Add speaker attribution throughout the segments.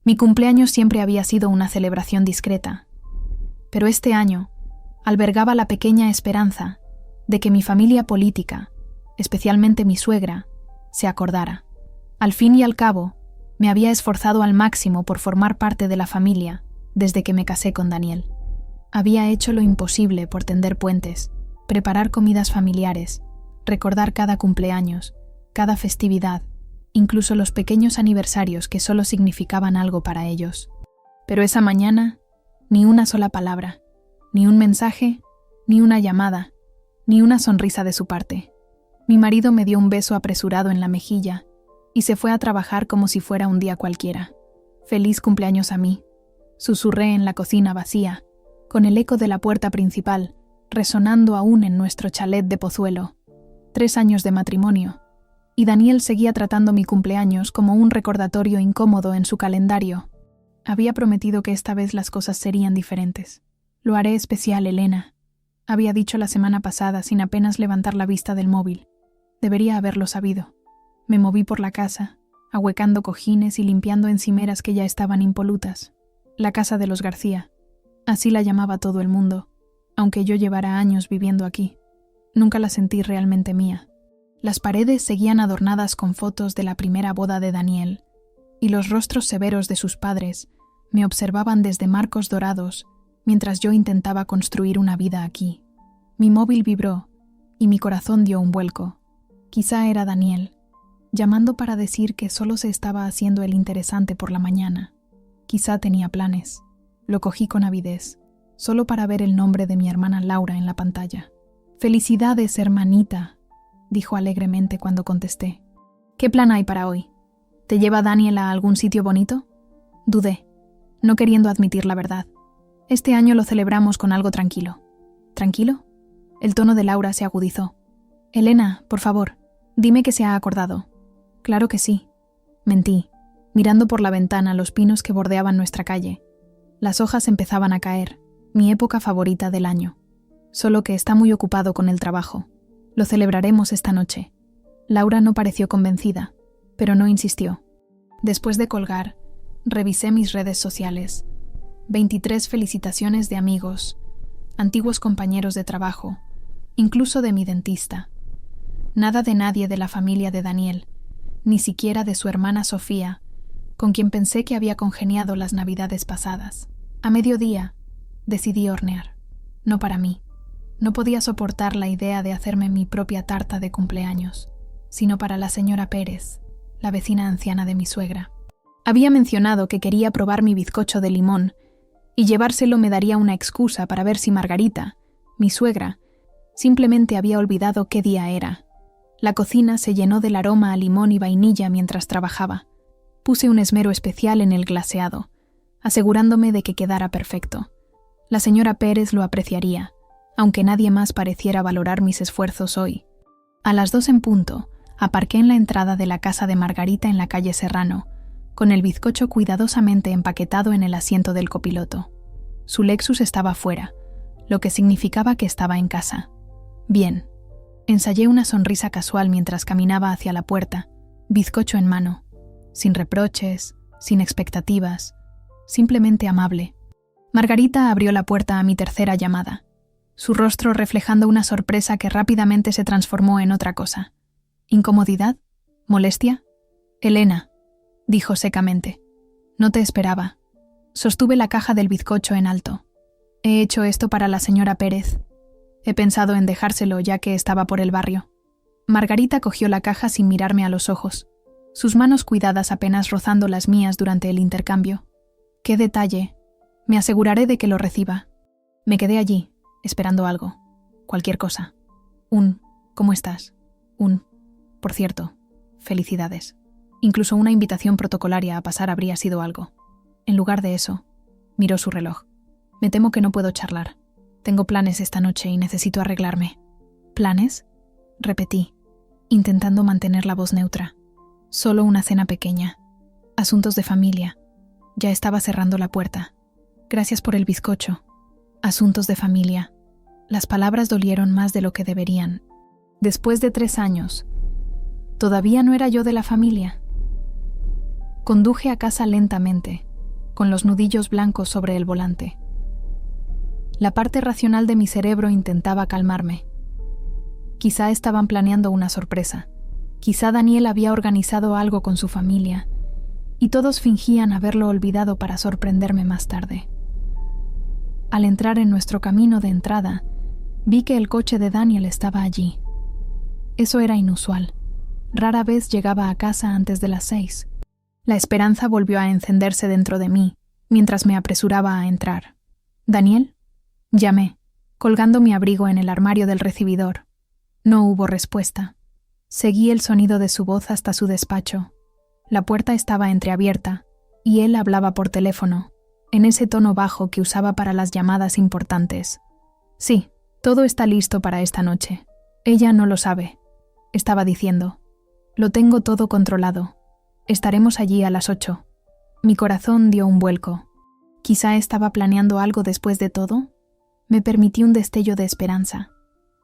Speaker 1: Mi cumpleaños siempre había sido una celebración discreta, pero este año albergaba la pequeña esperanza de que mi familia política, especialmente mi suegra, se acordara. Al fin y al cabo, me había esforzado al máximo por formar parte de la familia desde que me casé con Daniel. Había hecho lo imposible por tender puentes, preparar comidas familiares, recordar cada cumpleaños, cada festividad, incluso los pequeños aniversarios que solo significaban algo para ellos. Pero esa mañana, ni una sola palabra, ni un mensaje, ni una llamada, ni una sonrisa de su parte. Mi marido me dio un beso apresurado en la mejilla y se fue a trabajar como si fuera un día cualquiera. «Feliz cumpleaños a mí», susurré en la cocina vacía, con el eco de la puerta principal resonando aún en nuestro chalet de Pozuelo. 3 años de matrimonio, y Daniel seguía tratando mi cumpleaños como un recordatorio incómodo en su calendario. Había prometido que esta vez las cosas serían diferentes. «Lo haré especial, Elena», había dicho la semana pasada sin apenas levantar la vista del móvil. Debería haberlo sabido. Me moví por la casa, ahuecando cojines y limpiando encimeras que ya estaban impolutas. La casa de los García. Así la llamaba todo el mundo, aunque yo llevara años viviendo aquí. Nunca la sentí realmente mía. Las paredes seguían adornadas con fotos de la primera boda de Daniel, y los rostros severos de sus padres me observaban desde marcos dorados mientras yo intentaba construir una vida aquí. Mi móvil vibró y mi corazón dio un vuelco. Quizá era Daniel, llamando para decir que solo se estaba haciendo el interesante por la mañana. Quizá tenía planes. Lo cogí con avidez, solo para ver el nombre de mi hermana Laura en la pantalla. «Felicidades, hermanita», dijo alegremente cuando contesté. «¿Qué plan hay para hoy? ¿Te lleva Daniel a algún sitio bonito?» Dudé, no queriendo admitir la verdad. «Este año lo celebramos con algo tranquilo». «¿Tranquilo?» El tono de Laura se agudizó. «Elena, por favor, dime que se ha acordado». «Claro que sí». Mentí, mirando por la ventana los pinos que bordeaban nuestra calle. Las hojas empezaban a caer, mi época favorita del año. «Solo que está muy ocupado con el trabajo. Lo celebraremos esta noche». Laura no pareció convencida, pero no insistió. Después de colgar, revisé mis redes sociales. 23 felicitaciones de amigos, antiguos compañeros de trabajo, incluso de mi dentista. Nada de nadie de la familia de Daniel, ni siquiera de su hermana Sofía, con quien pensé que había congeniado las navidades pasadas. A mediodía, decidí hornear. No para mí. No podía soportar la idea de hacerme mi propia tarta de cumpleaños, sino para la señora Pérez, la vecina anciana de mi suegra. Había mencionado que quería probar mi bizcocho de limón, y llevárselo me daría una excusa para ver si Margarita, mi suegra, simplemente había olvidado qué día era. La cocina se llenó del aroma a limón y vainilla mientras trabajaba. Puse un esmero especial en el glaseado, asegurándome de que quedara perfecto. La señora Pérez lo apreciaría, aunque nadie más pareciera valorar mis esfuerzos hoy. A las 2 en punto, aparqué en la entrada de la casa de Margarita en la calle Serrano, con el bizcocho cuidadosamente empaquetado en el asiento del copiloto. Su Lexus estaba fuera, lo que significaba que estaba en casa. Bien. Ensayé una sonrisa casual mientras caminaba hacia la puerta, bizcocho en mano, sin reproches, sin expectativas, simplemente amable. Margarita abrió la puerta a mi tercera llamada, su rostro reflejando una sorpresa que rápidamente se transformó en otra cosa. ¿Incomodidad? ¿Molestia? «Elena», dijo secamente. «No te esperaba». Sostuve la caja del bizcocho en alto. «He hecho esto para la señora Pérez. He pensado en dejárselo ya que estaba por el barrio». Margarita cogió la caja sin mirarme a los ojos, sus manos cuidadas apenas rozando las mías durante el intercambio. «Qué detalle. Me aseguraré de que lo reciba». Me quedé allí, esperando algo. Cualquier cosa. «¿Cómo estás?» «Por cierto, felicidades». Incluso una invitación protocolaria a pasar habría sido algo. En lugar de eso, miró su reloj. «Me temo que no puedo charlar. Tengo planes esta noche y necesito arreglarme». «¿Planes?», repetí, intentando mantener la voz neutra. «Solo una cena pequeña. Asuntos de familia». Ya estaba cerrando la puerta. «Gracias por el bizcocho». Asuntos de familia. Las palabras dolieron más de lo que deberían. Después de 3 años, ¿todavía no era yo de la familia? Conduje a casa lentamente, con los nudillos blancos sobre el volante. La parte racional de mi cerebro intentaba calmarme. Quizá estaban planeando una sorpresa. Quizá Daniel había organizado algo con su familia, y todos fingían haberlo olvidado para sorprenderme más tarde. Al entrar en nuestro camino de entrada, vi que el coche de Daniel estaba allí. Eso era inusual. Rara vez llegaba a casa antes de las 6. La esperanza volvió a encenderse dentro de mí, mientras me apresuraba a entrar. ¿Daniel? Llamé, colgando mi abrigo en el armario del recibidor. No hubo respuesta. Seguí el sonido de su voz hasta su despacho. La puerta estaba entreabierta, y él hablaba por teléfono, en ese tono bajo que usaba para las llamadas importantes. Sí, todo está listo para esta noche. Ella no lo sabe, estaba diciendo. Lo tengo todo controlado. Estaremos allí a las 8. Mi corazón dio un vuelco. ¿Quizá estaba planeando algo después de todo? Me permití un destello de esperanza.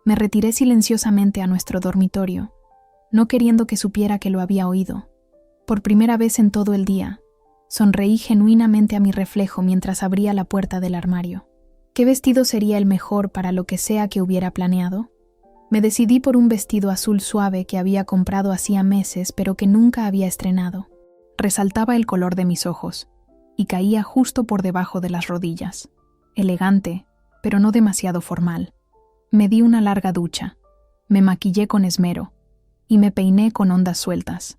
Speaker 1: Me retiré silenciosamente a nuestro dormitorio, no queriendo que supiera que lo había oído. Por primera vez en todo el día, sonreí genuinamente a mi reflejo mientras abría la puerta del armario. ¿Qué vestido sería el mejor para lo que sea que hubiera planeado? Me decidí por un vestido azul suave que había comprado hacía meses pero que nunca había estrenado. Resaltaba el color de mis ojos y caía justo por debajo de las rodillas. Elegante, pero no demasiado formal. Me di una larga ducha, me maquillé con esmero y me peiné con ondas sueltas.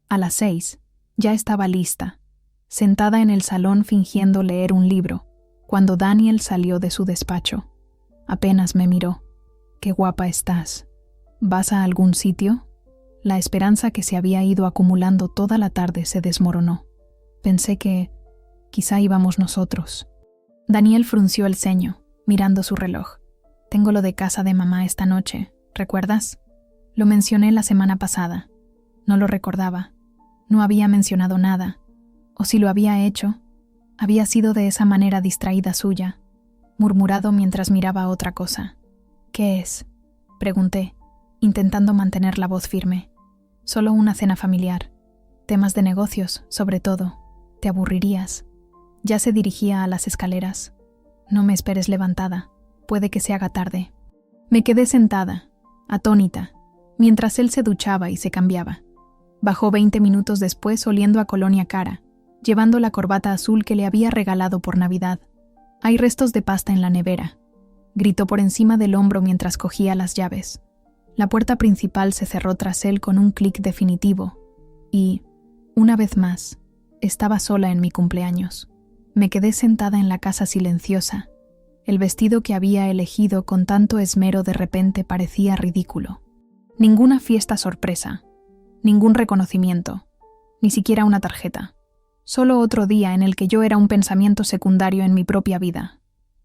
Speaker 1: A las 6, ya estaba lista, sentada en el salón fingiendo leer un libro, cuando Daniel salió de su despacho. Apenas me miró. «Qué guapa estás. ¿Vas a algún sitio?» La esperanza que se había ido acumulando toda la tarde se desmoronó. Pensé que quizá íbamos nosotros. Daniel frunció el ceño, mirando su reloj. «Tengo lo de casa de mamá esta noche, ¿recuerdas?» Lo mencioné la semana pasada. No lo recordaba. No había mencionado nada. O si lo había hecho, había sido de esa manera distraída suya, murmurado mientras miraba otra cosa. «¿Qué es?», pregunté, intentando mantener la voz firme. «Solo una cena familiar. Temas de negocios, sobre todo. Te aburrirías». Ya se dirigía a las escaleras. «No me esperes levantada. Puede que se haga tarde». Me quedé sentada, atónita, mientras él se duchaba y se cambiaba. Bajó 20 minutos después oliendo a colonia cara, llevando la corbata azul que le había regalado por Navidad. «Hay restos de pasta en la nevera», gritó por encima del hombro mientras cogía las llaves. La puerta principal se cerró tras él con un clic definitivo y, una vez más, estaba sola en mi cumpleaños. Me quedé sentada en la casa silenciosa. El vestido que había elegido con tanto esmero de repente parecía ridículo. Ninguna fiesta sorpresa, ningún reconocimiento, ni siquiera una tarjeta. Solo otro día en el que yo era un pensamiento secundario en mi propia vida.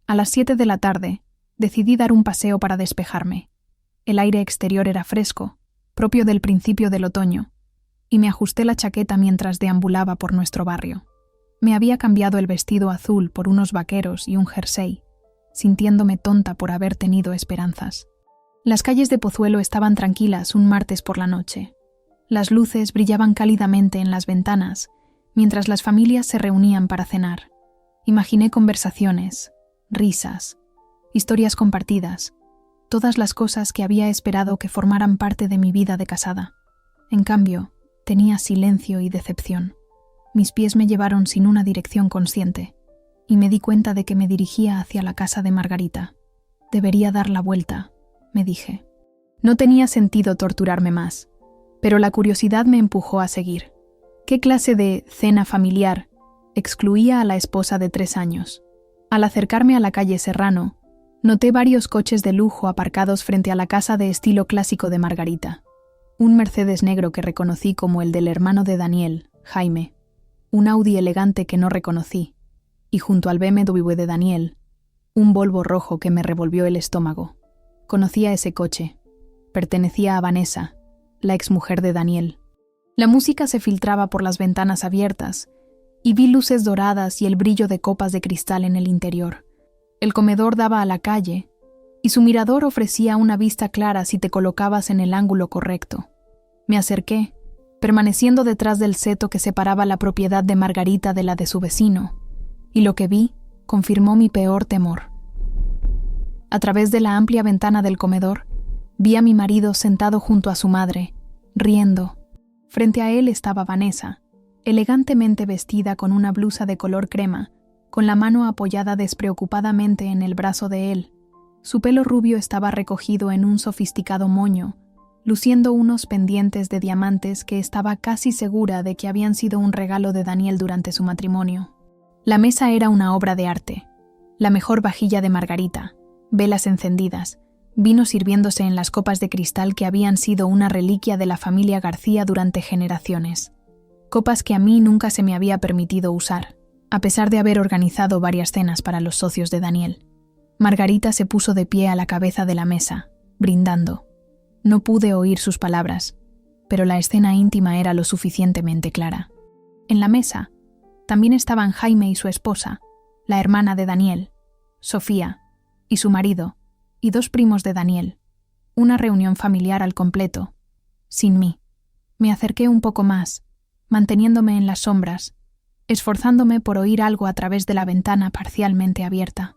Speaker 1: A las 7 de la tarde, decidí dar un paseo para despejarme. El aire exterior era fresco, propio del principio del otoño, y me ajusté la chaqueta mientras deambulaba por nuestro barrio. Me había cambiado el vestido azul por unos vaqueros y un jersey, sintiéndome tonta por haber tenido esperanzas. Las calles de Pozuelo estaban tranquilas un martes por la noche. Las luces brillaban cálidamente en las ventanas, mientras las familias se reunían para cenar. Imaginé conversaciones, risas, historias compartidas, todas las cosas que había esperado que formaran parte de mi vida de casada. En cambio, tenía silencio y decepción. Mis pies me llevaron sin una dirección consciente, y me di cuenta de que me dirigía hacia la casa de Margarita. Debería dar la vuelta, me dije. No tenía sentido torturarme más, pero la curiosidad me empujó a seguir. ¿Qué clase de cena familiar excluía a la esposa de 3 años? Al acercarme a la calle Serrano, noté varios coches de lujo aparcados frente a la casa de estilo clásico de Margarita. Un Mercedes negro que reconocí como el del hermano de Daniel, Jaime. Un Audi elegante que no reconocí. Y junto al BMW de Daniel, un Volvo rojo que me revolvió el estómago. Conocía ese coche. Pertenecía a Vanessa, la exmujer de Daniel. La música se filtraba por las ventanas abiertas, y vi luces doradas y el brillo de copas de cristal en el interior. El comedor daba a la calle, y su mirador ofrecía una vista clara si te colocabas en el ángulo correcto. Me acerqué, permaneciendo detrás del seto que separaba la propiedad de Margarita de la de su vecino, y lo que vi confirmó mi peor temor. A través de la amplia ventana del comedor, vi a mi marido sentado junto a su madre, riendo. Frente a él estaba Vanessa, elegantemente vestida con una blusa de color crema, con la mano apoyada despreocupadamente en el brazo de él. Su pelo rubio estaba recogido en un sofisticado moño, luciendo unos pendientes de diamantes que estaba casi segura de que habían sido un regalo de Daniel durante su matrimonio. La mesa era una obra de arte. La mejor vajilla de margarita, velas encendidas, vino sirviéndose en las copas de cristal que habían sido una reliquia de la familia García durante generaciones. Copas que a mí nunca se me había permitido usar, a pesar de haber organizado varias cenas para los socios de Daniel. Margarita se puso de pie a la cabeza de la mesa, brindando. No pude oír sus palabras, pero la escena íntima era lo suficientemente clara. En la mesa también estaban Jaime y su esposa, la hermana de Daniel, Sofía, y su marido, y 2 primos de Daniel. Una reunión familiar al completo, sin mí. Me acerqué un poco más, manteniéndome en las sombras, esforzándome por oír algo a través de la ventana parcialmente abierta.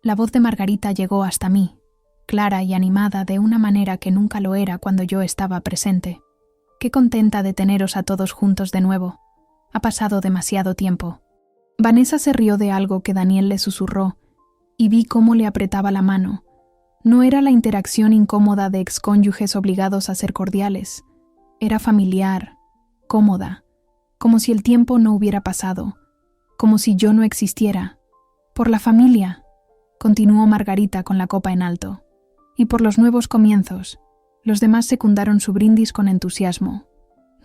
Speaker 1: La voz de Margarita llegó hasta mí, clara y animada de una manera que nunca lo era cuando yo estaba presente. Qué contenta de teneros a todos juntos de nuevo. Ha pasado demasiado tiempo. Vanessa se rió de algo que Daniel le susurró, y vi cómo le apretaba la mano. No era la interacción incómoda de excónyuges obligados a ser cordiales. Era familiar, cómoda, como si el tiempo no hubiera pasado, como si yo no existiera. Por la familia, continuó Margarita con la copa en alto, y por los nuevos comienzos. Los demás secundaron su brindis con entusiasmo.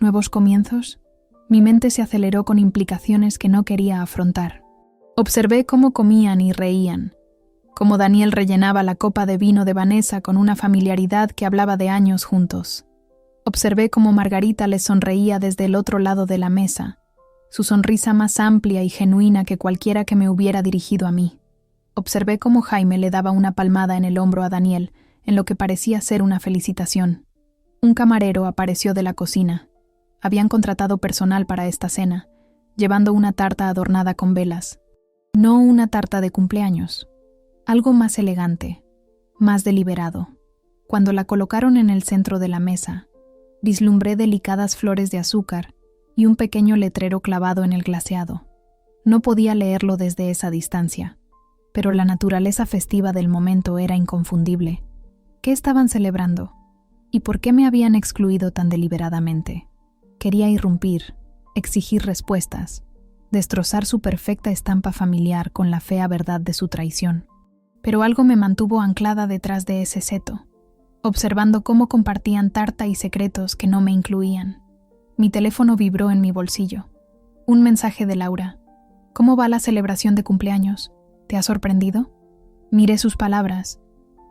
Speaker 1: ¿Nuevos comienzos? Mi mente se aceleró con implicaciones que no quería afrontar. Observé cómo comían y reían, cómo Daniel rellenaba la copa de vino de Vanessa con una familiaridad que hablaba de años juntos. Observé cómo Margarita les sonreía desde el otro lado de la mesa, su sonrisa más amplia y genuina que cualquiera que me hubiera dirigido a mí. Observé cómo Jaime le daba una palmada en el hombro a Daniel, en lo que parecía ser una felicitación. Un camarero apareció de la cocina. Habían contratado personal para esta cena, llevando una tarta adornada con velas. No una tarta de cumpleaños, algo más elegante, más deliberado. Cuando la colocaron en el centro de la mesa, vislumbré delicadas flores de azúcar y un pequeño letrero clavado en el glaseado. No podía leerlo desde esa distancia, pero la naturaleza festiva del momento era inconfundible. ¿Qué estaban celebrando? ¿Y por qué me habían excluido tan deliberadamente? Quería irrumpir, exigir respuestas, destrozar su perfecta estampa familiar con la fea verdad de su traición. Pero algo me mantuvo anclada detrás de ese seto, observando cómo compartían tarta y secretos que no me incluían. Mi teléfono vibró en mi bolsillo. Un mensaje de Laura. ¿Cómo va la celebración de cumpleaños? ¿Te ha sorprendido? Miré sus palabras,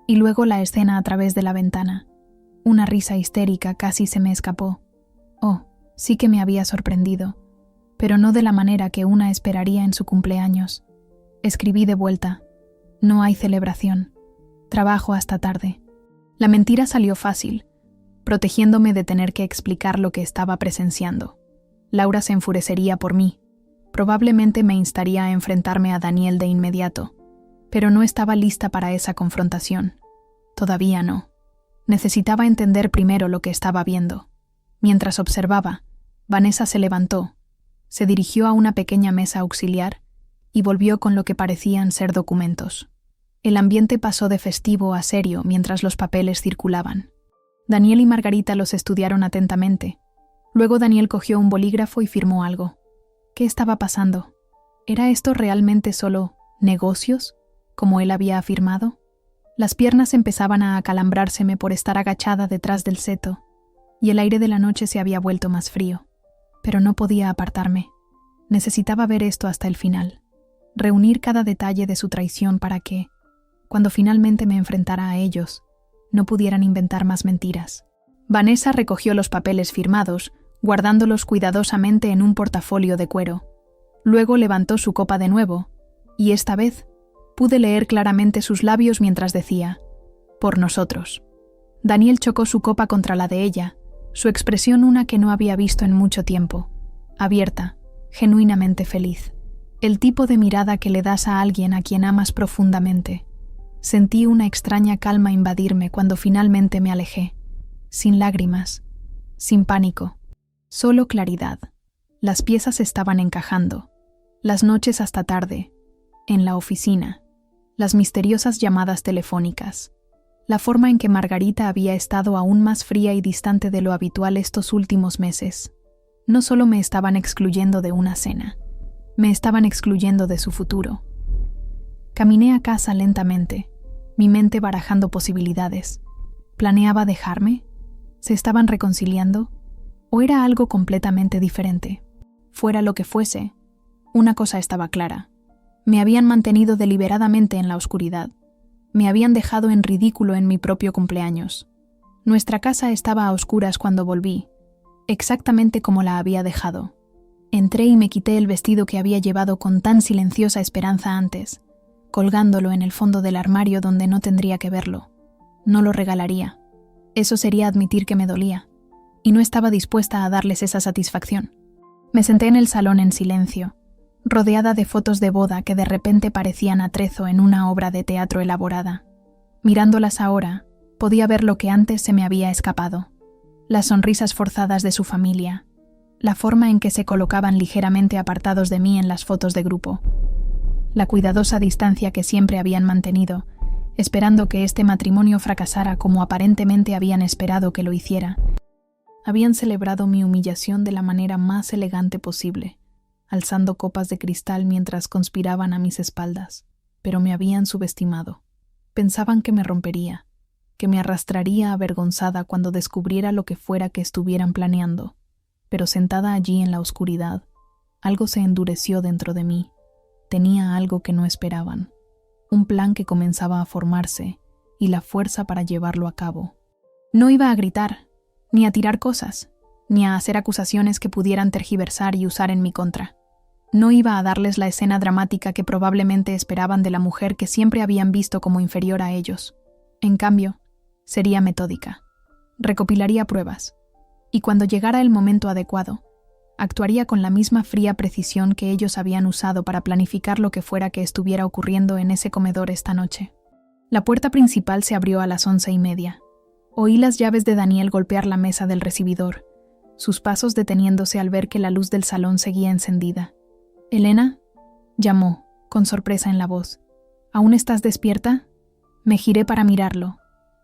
Speaker 1: y luego la escena a través de la ventana. Una risa histérica casi se me escapó. Oh, sí que me había sorprendido, pero no de la manera que una esperaría en su cumpleaños. Escribí de vuelta. No hay celebración. Trabajo hasta tarde. La mentira salió fácil, protegiéndome de tener que explicar lo que estaba presenciando. Laura se enfurecería por mí. Probablemente me instaría a enfrentarme a Daniel de inmediato, pero no estaba lista para esa confrontación. Todavía no. Necesitaba entender primero lo que estaba viendo. Mientras observaba, Vanessa se levantó, se dirigió a una pequeña mesa auxiliar y volvió con lo que parecían ser documentos. El ambiente pasó de festivo a serio mientras los papeles circulaban. Daniel y Margarita los estudiaron atentamente. Luego Daniel cogió un bolígrafo y firmó algo. ¿Qué estaba pasando? ¿Era esto realmente solo negocios, como él había afirmado? Las piernas empezaban a acalambrárseме por estar agachada detrás del seto, y el aire de la noche se había vuelto más frío. Pero no podía apartarme. Necesitaba ver esto hasta el final. Reunir cada detalle de su traición para que, cuando finalmente me enfrentara a ellos, no pudieran inventar más mentiras. Vanessa recogió los papeles firmados, guardándolos cuidadosamente en un portafolio de cuero. Luego levantó su copa de nuevo, y esta vez pude leer claramente sus labios mientras decía, «Por nosotros». Daniel chocó su copa contra la de ella, su expresión una que no había visto en mucho tiempo, abierta, genuinamente feliz. El tipo de mirada que le das a alguien a quien amas profundamente. Sentí una extraña calma invadirme cuando finalmente me alejé. Sin lágrimas, sin pánico, solo claridad. Las piezas estaban encajando. Las noches hasta tarde, en la oficina, las misteriosas llamadas telefónicas, la forma en que Margarita había estado aún más fría y distante de lo habitual estos últimos meses. No solo me estaban excluyendo de una cena, me estaban excluyendo de su futuro. Caminé a casa lentamente, mi mente barajando posibilidades. ¿Planeaba dejarme? ¿Se estaban reconciliando? ¿O era algo completamente diferente? Fuera lo que fuese, una cosa estaba clara. Me habían mantenido deliberadamente en la oscuridad. Me habían dejado en ridículo en mi propio cumpleaños. Nuestra casa estaba a oscuras cuando volví, exactamente como la había dejado. Entré y me quité el vestido que había llevado con tan silenciosa esperanza antes, colgándolo en el fondo del armario donde no tendría que verlo. No lo regalaría. Eso sería admitir que me dolía, y no estaba dispuesta a darles esa satisfacción. Me senté en el salón en silencio, rodeada de fotos de boda que de repente parecían atrezo en una obra de teatro elaborada. Mirándolas ahora, podía ver lo que antes se me había escapado. Las sonrisas forzadas de su familia, la forma en que se colocaban ligeramente apartados de mí en las fotos de grupo, la cuidadosa distancia que siempre habían mantenido, esperando que este matrimonio fracasara como aparentemente habían esperado que lo hiciera. Habían celebrado mi humillación de la manera más elegante posible, alzando copas de cristal mientras conspiraban a mis espaldas, pero me habían subestimado. Pensaban que me rompería, que me arrastraría avergonzada cuando descubriera lo que fuera que estuvieran planeando, pero sentada allí en la oscuridad, algo se endureció dentro de mí. Tenía algo que no esperaban, un plan que comenzaba a formarse y la fuerza para llevarlo a cabo. No iba a gritar, ni a tirar cosas, ni a hacer acusaciones que pudieran tergiversar y usar en mi contra. No iba a darles la escena dramática que probablemente esperaban de la mujer que siempre habían visto como inferior a ellos. En cambio, sería metódica. Recopilaría pruebas, y cuando llegara el momento adecuado, actuaría con la misma fría precisión que ellos habían usado para planificar lo que fuera que estuviera ocurriendo en ese comedor esta noche. La puerta principal se abrió a las 11:30. Oí las llaves de Daniel golpear la mesa del recibidor, sus pasos deteniéndose al ver que la luz del salón seguía encendida. «¿Elena?», llamó, con sorpresa en la voz. «¿Aún estás despierta?». Me giré para mirarlo,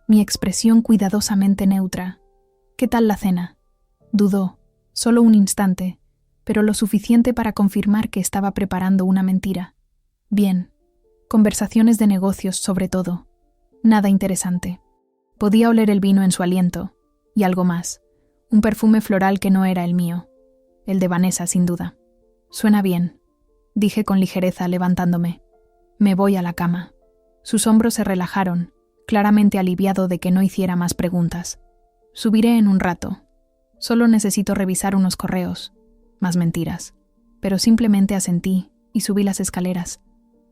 Speaker 1: mi expresión cuidadosamente neutra. «¿Qué tal la cena?». Dudó, solo un instante, pero lo suficiente para confirmar que estaba preparando una mentira. «Bien. Conversaciones de negocios, sobre todo. Nada interesante». Podía oler el vino en su aliento, y algo más, un perfume floral que no era el mío, el de Vanessa sin duda. «Suena bien», dije con ligereza levantándome. «Me voy a la cama». Sus hombros se relajaron, claramente aliviado de que no hiciera más preguntas. «Subiré en un rato. Solo necesito revisar unos correos». Más mentiras. Pero simplemente asentí y subí las escaleras,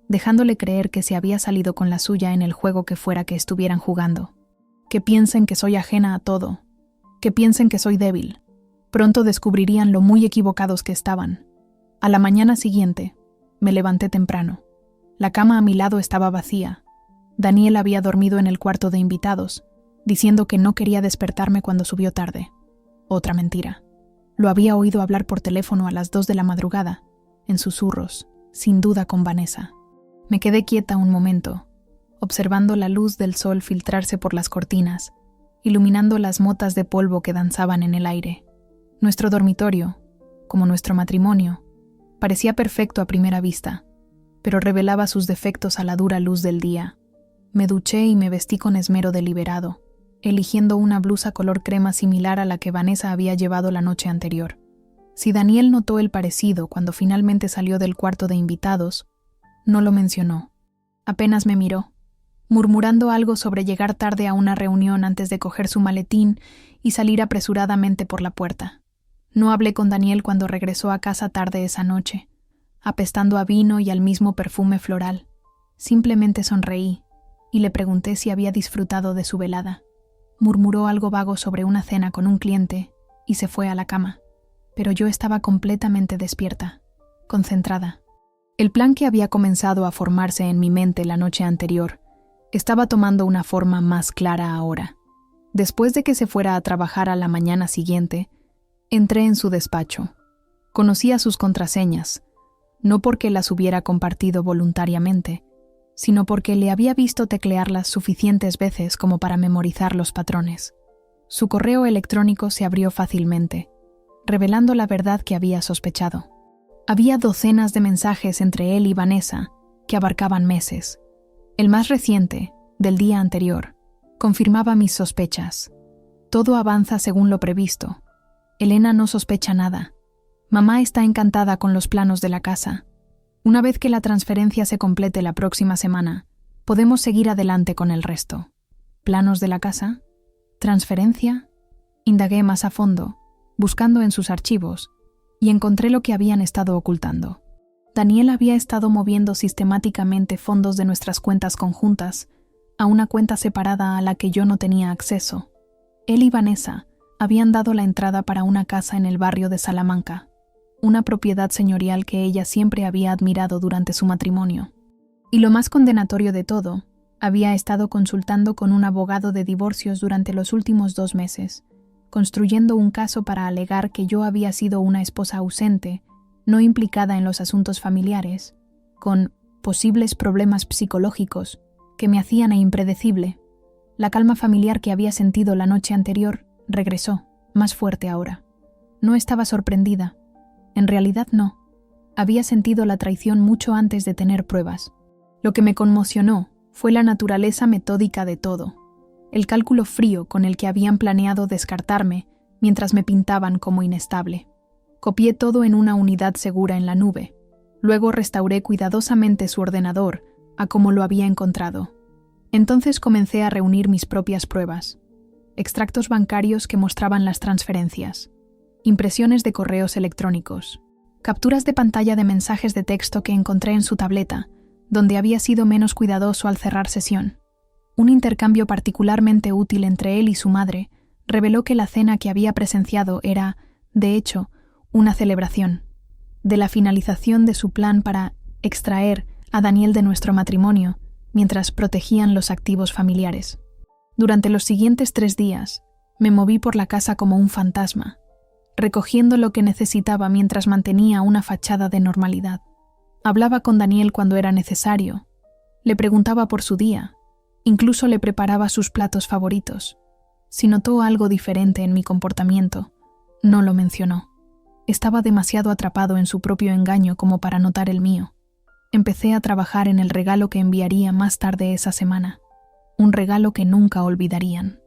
Speaker 1: dejándole creer que se había salido con la suya en el juego que fuera que estuvieran jugando. Que piensen que soy ajena a todo, que piensen que soy débil. Pronto descubrirían lo muy equivocados que estaban. A la mañana siguiente, me levanté temprano. La cama a mi lado estaba vacía. Daniel había dormido en el cuarto de invitados, diciendo que no quería despertarme cuando subió tarde. Otra mentira. Lo había oído hablar por teléfono a las 2 de la madrugada, en susurros, sin duda con Vanessa. Me quedé quieta un momento, observando la luz del sol filtrarse por las cortinas, iluminando las motas de polvo que danzaban en el aire. Nuestro dormitorio, como nuestro matrimonio, parecía perfecto a primera vista, pero revelaba sus defectos a la dura luz del día. Me duché y me vestí con esmero deliberado, eligiendo una blusa color crema similar a la que Vanessa había llevado la noche anterior. Si Daniel notó el parecido cuando finalmente salió del cuarto de invitados, no lo mencionó. Apenas me miró, murmurando algo sobre llegar tarde a una reunión antes de coger su maletín y salir apresuradamente por la puerta. No hablé con Daniel cuando regresó a casa tarde esa noche, apestando a vino y al mismo perfume floral. Simplemente sonreí y le pregunté si había disfrutado de su velada. Murmuró algo vago sobre una cena con un cliente y se fue a la cama, pero yo estaba completamente despierta, concentrada. El plan que había comenzado a formarse en mi mente la noche anterior estaba tomando una forma más clara ahora. Después de que se fuera a trabajar a la mañana siguiente, entré en su despacho. Conocía sus contraseñas, no porque las hubiera compartido voluntariamente, sino porque le había visto teclearlas suficientes veces como para memorizar los patrones. Su correo electrónico se abrió fácilmente, revelando la verdad que había sospechado. Había docenas de mensajes entre él y Vanessa que abarcaban meses. El más reciente, del día anterior, confirmaba mis sospechas. Todo avanza según lo previsto. Elena no sospecha nada. Mamá está encantada con los planos de la casa. Una vez que la transferencia se complete la próxima semana, podemos seguir adelante con el resto. ¿Planos de la casa? ¿Transferencia? Indagué más a fondo, buscando en sus archivos, y encontré lo que habían estado ocultando. Daniel había estado moviendo sistemáticamente fondos de nuestras cuentas conjuntas a una cuenta separada a la que yo no tenía acceso. Él y Vanessa habían dado la entrada para una casa en el barrio de Salamanca, una propiedad señorial que ella siempre había admirado durante su matrimonio. Y lo más condenatorio de todo, había estado consultando con un abogado de divorcios durante los últimos 2 meses, construyendo un caso para alegar que yo había sido una esposa ausente, no implicada en los asuntos familiares, con posibles problemas psicológicos que me hacían impredecible. La calma familiar que había sentido la noche anterior regresó, más fuerte ahora. No estaba sorprendida. En realidad no. Había sentido la traición mucho antes de tener pruebas. Lo que me conmocionó fue la naturaleza metódica de todo, el cálculo frío con el que habían planeado descartarme mientras me pintaban como inestable. Copié todo en una unidad segura en la nube. Luego restauré cuidadosamente su ordenador a como lo había encontrado. Entonces comencé a reunir mis propias pruebas. Extractos bancarios que mostraban las transferencias, impresiones de correos electrónicos, capturas de pantalla de mensajes de texto que encontré en su tableta, donde había sido menos cuidadoso al cerrar sesión. Un intercambio particularmente útil entre él y su madre reveló que la cena que había presenciado era, de hecho, una celebración de la finalización de su plan para extraer a Daniel de nuestro matrimonio mientras protegían los activos familiares. Durante los siguientes 3 días, me moví por la casa como un fantasma, recogiendo lo que necesitaba mientras mantenía una fachada de normalidad. Hablaba con Daniel cuando era necesario, le preguntaba por su día, incluso le preparaba sus platos favoritos. Si notó algo diferente en mi comportamiento, no lo mencionó. Estaba demasiado atrapado en su propio engaño como para notar el mío. Empecé a trabajar en el regalo que enviaría más tarde esa semana, un regalo que nunca olvidarían.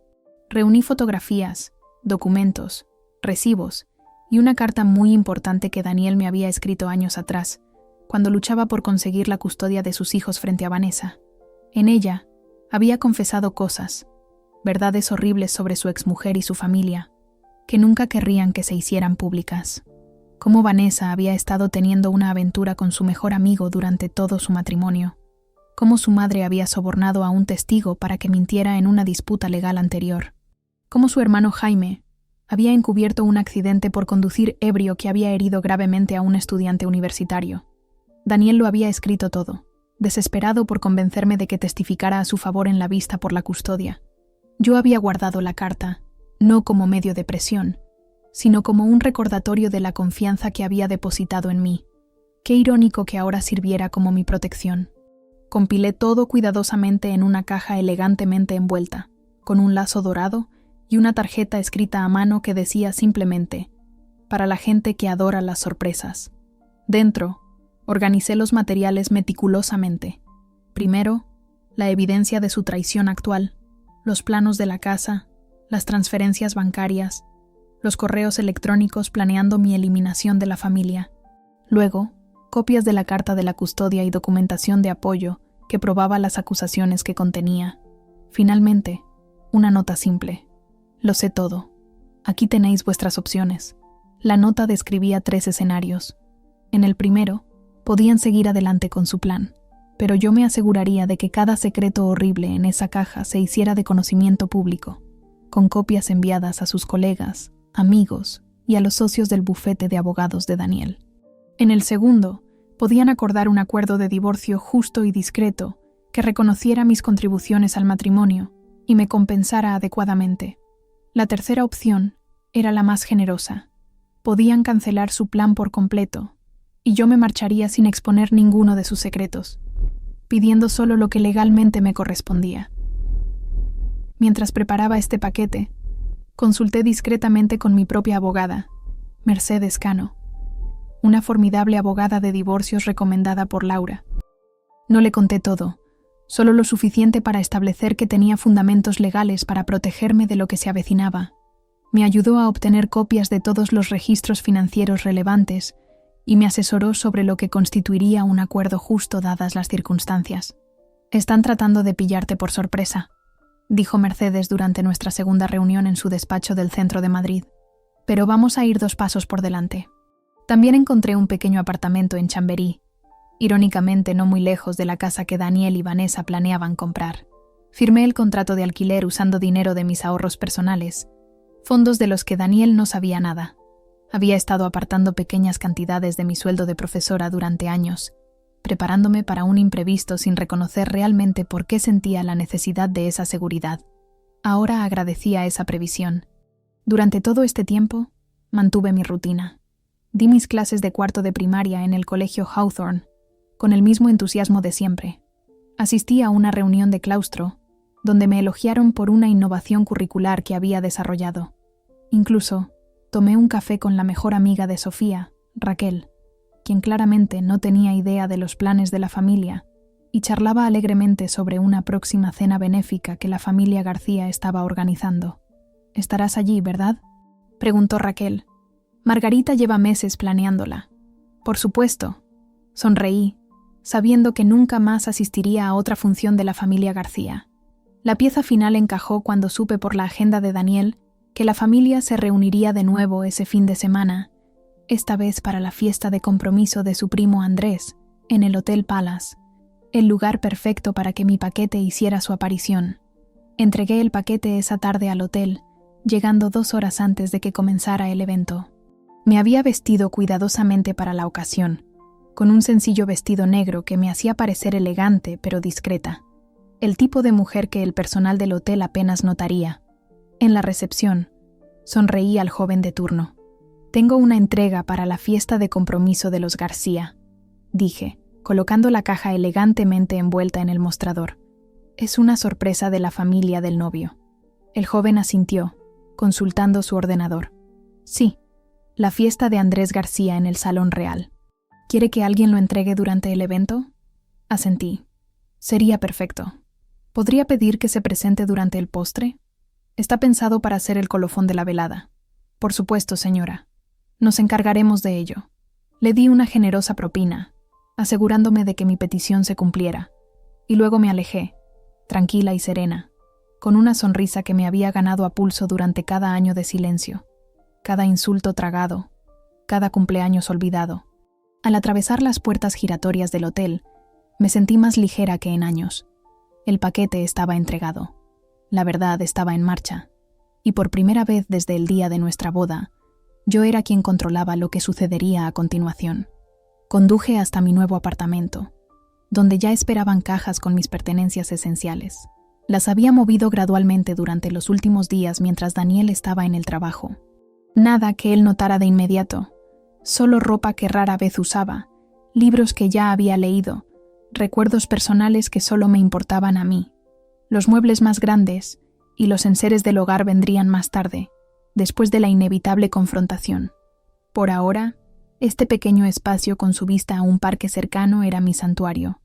Speaker 1: Reuní fotografías, documentos, recibos y una carta muy importante que Daniel me había escrito años atrás, cuando luchaba por conseguir la custodia de sus hijos frente a Vanessa. En ella, había confesado cosas, verdades horribles sobre su exmujer y su familia, que nunca querrían que se hicieran públicas. Cómo Vanessa había estado teniendo una aventura con su mejor amigo durante todo su matrimonio. Cómo su madre había sobornado a un testigo para que mintiera en una disputa legal anterior. Cómo su hermano Jaime había encubierto un accidente por conducir ebrio que había herido gravemente a un estudiante universitario. Daniel lo había escrito todo, desesperado por convencerme de que testificara a su favor en la vista por la custodia. Yo había guardado la carta, no como medio de presión, sino como un recordatorio de la confianza que había depositado en mí. Qué irónico que ahora sirviera como mi protección. Compilé todo cuidadosamente en una caja elegantemente envuelta, con un lazo dorado y una tarjeta escrita a mano que decía simplemente: para la gente que adora las sorpresas. Dentro, organicé los materiales meticulosamente. Primero, la evidencia de su traición actual, los planos de la casa, las transferencias bancarias, los correos electrónicos planeando mi eliminación de la familia. Luego, copias de la carta de la custodia y documentación de apoyo que probaba las acusaciones que contenía. Finalmente, una nota simple: lo sé todo. Aquí tenéis vuestras opciones. La nota describía 3 escenarios. En el primero, podían seguir adelante con su plan, pero yo me aseguraría de que cada secreto horrible en esa caja se hiciera de conocimiento público, con copias enviadas a sus colegas, amigos y a los socios del bufete de abogados de Daniel. En el segundo, Podían acordar un acuerdo de divorcio justo y discreto que reconociera mis contribuciones al matrimonio y me compensara adecuadamente. La tercera opción era la más generosa. Podían cancelar su plan por completo, y yo me marcharía sin exponer ninguno de sus secretos, pidiendo solo lo que legalmente me correspondía. Mientras preparaba este paquete, consulté discretamente con mi propia abogada, Mercedes Cano, una formidable abogada de divorcios recomendada por Laura. No le conté todo, solo lo suficiente para establecer que tenía fundamentos legales para protegerme de lo que se avecinaba. Me ayudó a obtener copias de todos los registros financieros relevantes y me asesoró sobre lo que constituiría un acuerdo justo dadas las circunstancias. «Están tratando de pillarte por sorpresa», dijo Mercedes durante nuestra segunda reunión en su despacho del centro de Madrid. «Pero vamos a ir 2 pasos por delante. También encontré un pequeño apartamento en Chamberí, irónicamente no muy lejos de la casa que Daniel y Vanessa planeaban comprar. Firmé el contrato de alquiler usando dinero de mis ahorros personales, fondos de los que Daniel no sabía nada. Había estado apartando pequeñas cantidades de mi sueldo de profesora durante años, preparándome para un imprevisto sin reconocer realmente por qué sentía la necesidad de esa seguridad. Ahora agradecía esa previsión. Durante todo este tiempo, mantuve mi rutina. Di mis clases de 4º de primaria en el colegio Hawthorne, con el mismo entusiasmo de siempre. Asistí a una reunión de claustro, donde me elogiaron por una innovación curricular que había desarrollado. Incluso, tomé un café con la mejor amiga de Sofía, Raquel, quien claramente no tenía idea de los planes de la familia, y charlaba alegremente sobre una próxima cena benéfica que la familia García estaba organizando. «Estarás allí, ¿verdad?», preguntó Raquel. «Margarita lleva meses planeándola». «Por supuesto», sonreí, sabiendo que nunca más asistiría a otra función de la familia García. La pieza final encajó cuando supe por la agenda de Daniel que la familia se reuniría de nuevo ese fin de semana, esta vez para la fiesta de compromiso de su primo Andrés, en el Hotel Palace, el lugar perfecto para que mi paquete hiciera su aparición. Entregué el paquete esa tarde al hotel, llegando 2 horas antes de que comenzara el evento. Me había vestido cuidadosamente para la ocasión, con un sencillo vestido negro que me hacía parecer elegante pero discreta, el tipo de mujer que el personal del hotel apenas notaría. En la recepción, sonreí al joven de turno. «Tengo una entrega para la fiesta de compromiso de los García», dije, colocando la caja elegantemente envuelta en el mostrador. «Es una sorpresa de la familia del novio». El joven asintió, consultando su ordenador. «Sí, la fiesta de Andrés García en el Salón Real. ¿Quiere que alguien lo entregue durante el evento?» Asentí. «Sería perfecto. ¿Podría pedir que se presente durante el postre? Está pensado para ser el colofón de la velada». «Por supuesto, señora. Nos encargaremos de ello». Le di una generosa propina, asegurándome de que mi petición se cumpliera, y luego me alejé, tranquila y serena, con una sonrisa que me había ganado a pulso durante cada año de silencio, cada insulto tragado, cada cumpleaños olvidado. Al atravesar las puertas giratorias del hotel, me sentí más ligera que en años. El paquete estaba entregado. La verdad estaba en marcha. Y por primera vez desde el día de nuestra boda, yo era quien controlaba lo que sucedería a continuación. Conduje hasta mi nuevo apartamento, donde ya esperaban cajas con mis pertenencias esenciales. Las había movido gradualmente durante los últimos días mientras Daniel estaba en el trabajo. Nada que él notara de inmediato, solo ropa que rara vez usaba, libros que ya había leído, recuerdos personales que solo me importaban a mí. Los muebles más grandes y los enseres del hogar vendrían más tarde, después de la inevitable confrontación. Por ahora, este pequeño espacio con su vista a un parque cercano era mi santuario,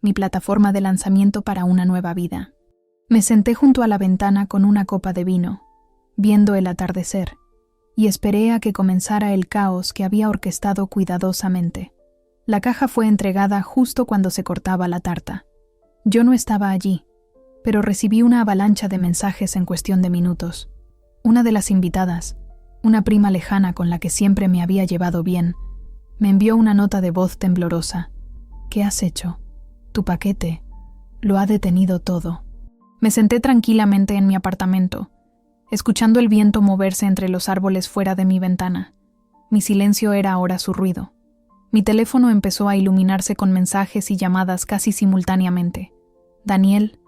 Speaker 1: mi plataforma de lanzamiento para una nueva vida. Me senté junto a la ventana con una copa de vino, viendo el atardecer, y esperé a que comenzara el caos que había orquestado cuidadosamente. La caja fue entregada justo cuando se cortaba la tarta. Yo no estaba allí, pero recibí una avalancha de mensajes en cuestión de minutos. Una de las invitadas, una prima lejana con la que siempre me había llevado bien, me envió una nota de voz temblorosa. «¿Qué has hecho? Tu paquete lo ha detenido todo». Me senté tranquilamente en mi apartamento, escuchando el viento moverse entre los árboles fuera de mi ventana. Mi silencio era ahora su ruido. Mi teléfono empezó a iluminarse con mensajes y llamadas casi simultáneamente. Daniel,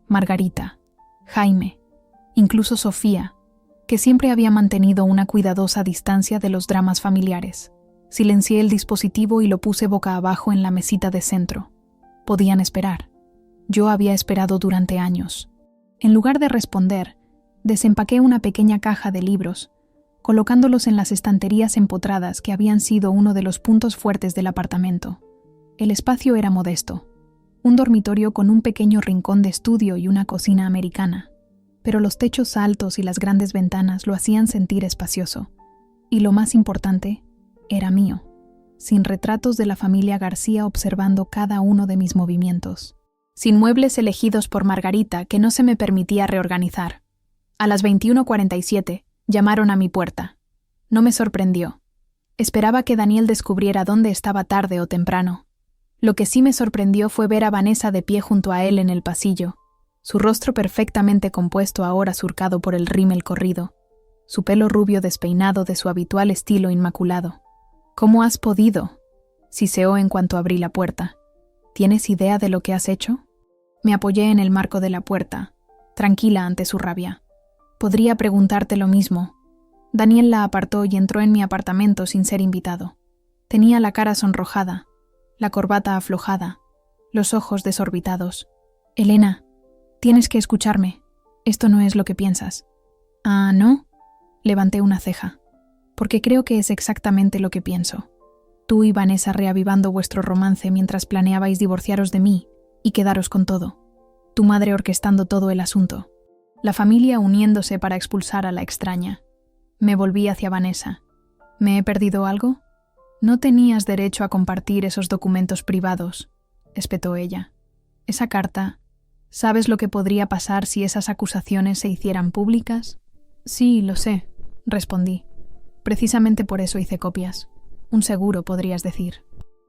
Speaker 1: Margarita, Jaime, incluso Sofía, que siempre había mantenido una cuidadosa distancia de los dramas familiares. Silencié el dispositivo y lo puse boca abajo en la mesita de centro. Podían esperar. Yo había esperado durante años. En lugar de responder, desempaqué una pequeña caja de libros, colocándolos en las estanterías empotradas que habían sido uno de los puntos fuertes del apartamento. El espacio era modesto, un dormitorio con un pequeño rincón de estudio y una cocina americana, pero los techos altos y las grandes ventanas lo hacían sentir espacioso. Y lo más importante, era mío, sin retratos de la familia García observando cada uno de mis movimientos, sin muebles elegidos por Margarita que no se me permitía reorganizar. A las 21:47 llamaron a mi puerta. No me sorprendió. Esperaba que Daniel descubriera dónde estaba tarde o temprano. Lo que sí me sorprendió fue ver a Vanessa de pie junto a él en el pasillo, su rostro perfectamente compuesto ahora surcado por el rímel corrido, su pelo rubio despeinado de su habitual estilo inmaculado. «¿Cómo has podido?», siseó en cuanto abrí la puerta. «¿Tienes idea de lo que has hecho?». Me apoyé en el marco de la puerta, tranquila ante su rabia. «Podría preguntarte lo mismo». Daniel la apartó y entró en mi apartamento sin ser invitado. Tenía la cara sonrojada, la corbata aflojada, los ojos desorbitados. «Elena, tienes que escucharme. Esto no es lo que piensas». «¿Ah, no?». Levanté una ceja. «Porque creo que es exactamente lo que pienso. Tú y Vanessa reavivando vuestro romance mientras planeabais divorciaros de mí y quedaros con todo. Tu madre orquestando todo el asunto. La familia uniéndose para expulsar a la extraña». Me volví hacia Vanessa. «¿Me he perdido algo?». «No tenías derecho a compartir esos documentos privados», espetó ella. «Esa carta, ¿sabes lo que podría pasar si esas acusaciones se hicieran públicas?». «Sí, lo sé», respondí. «Precisamente por eso hice copias. Un seguro, podrías decir».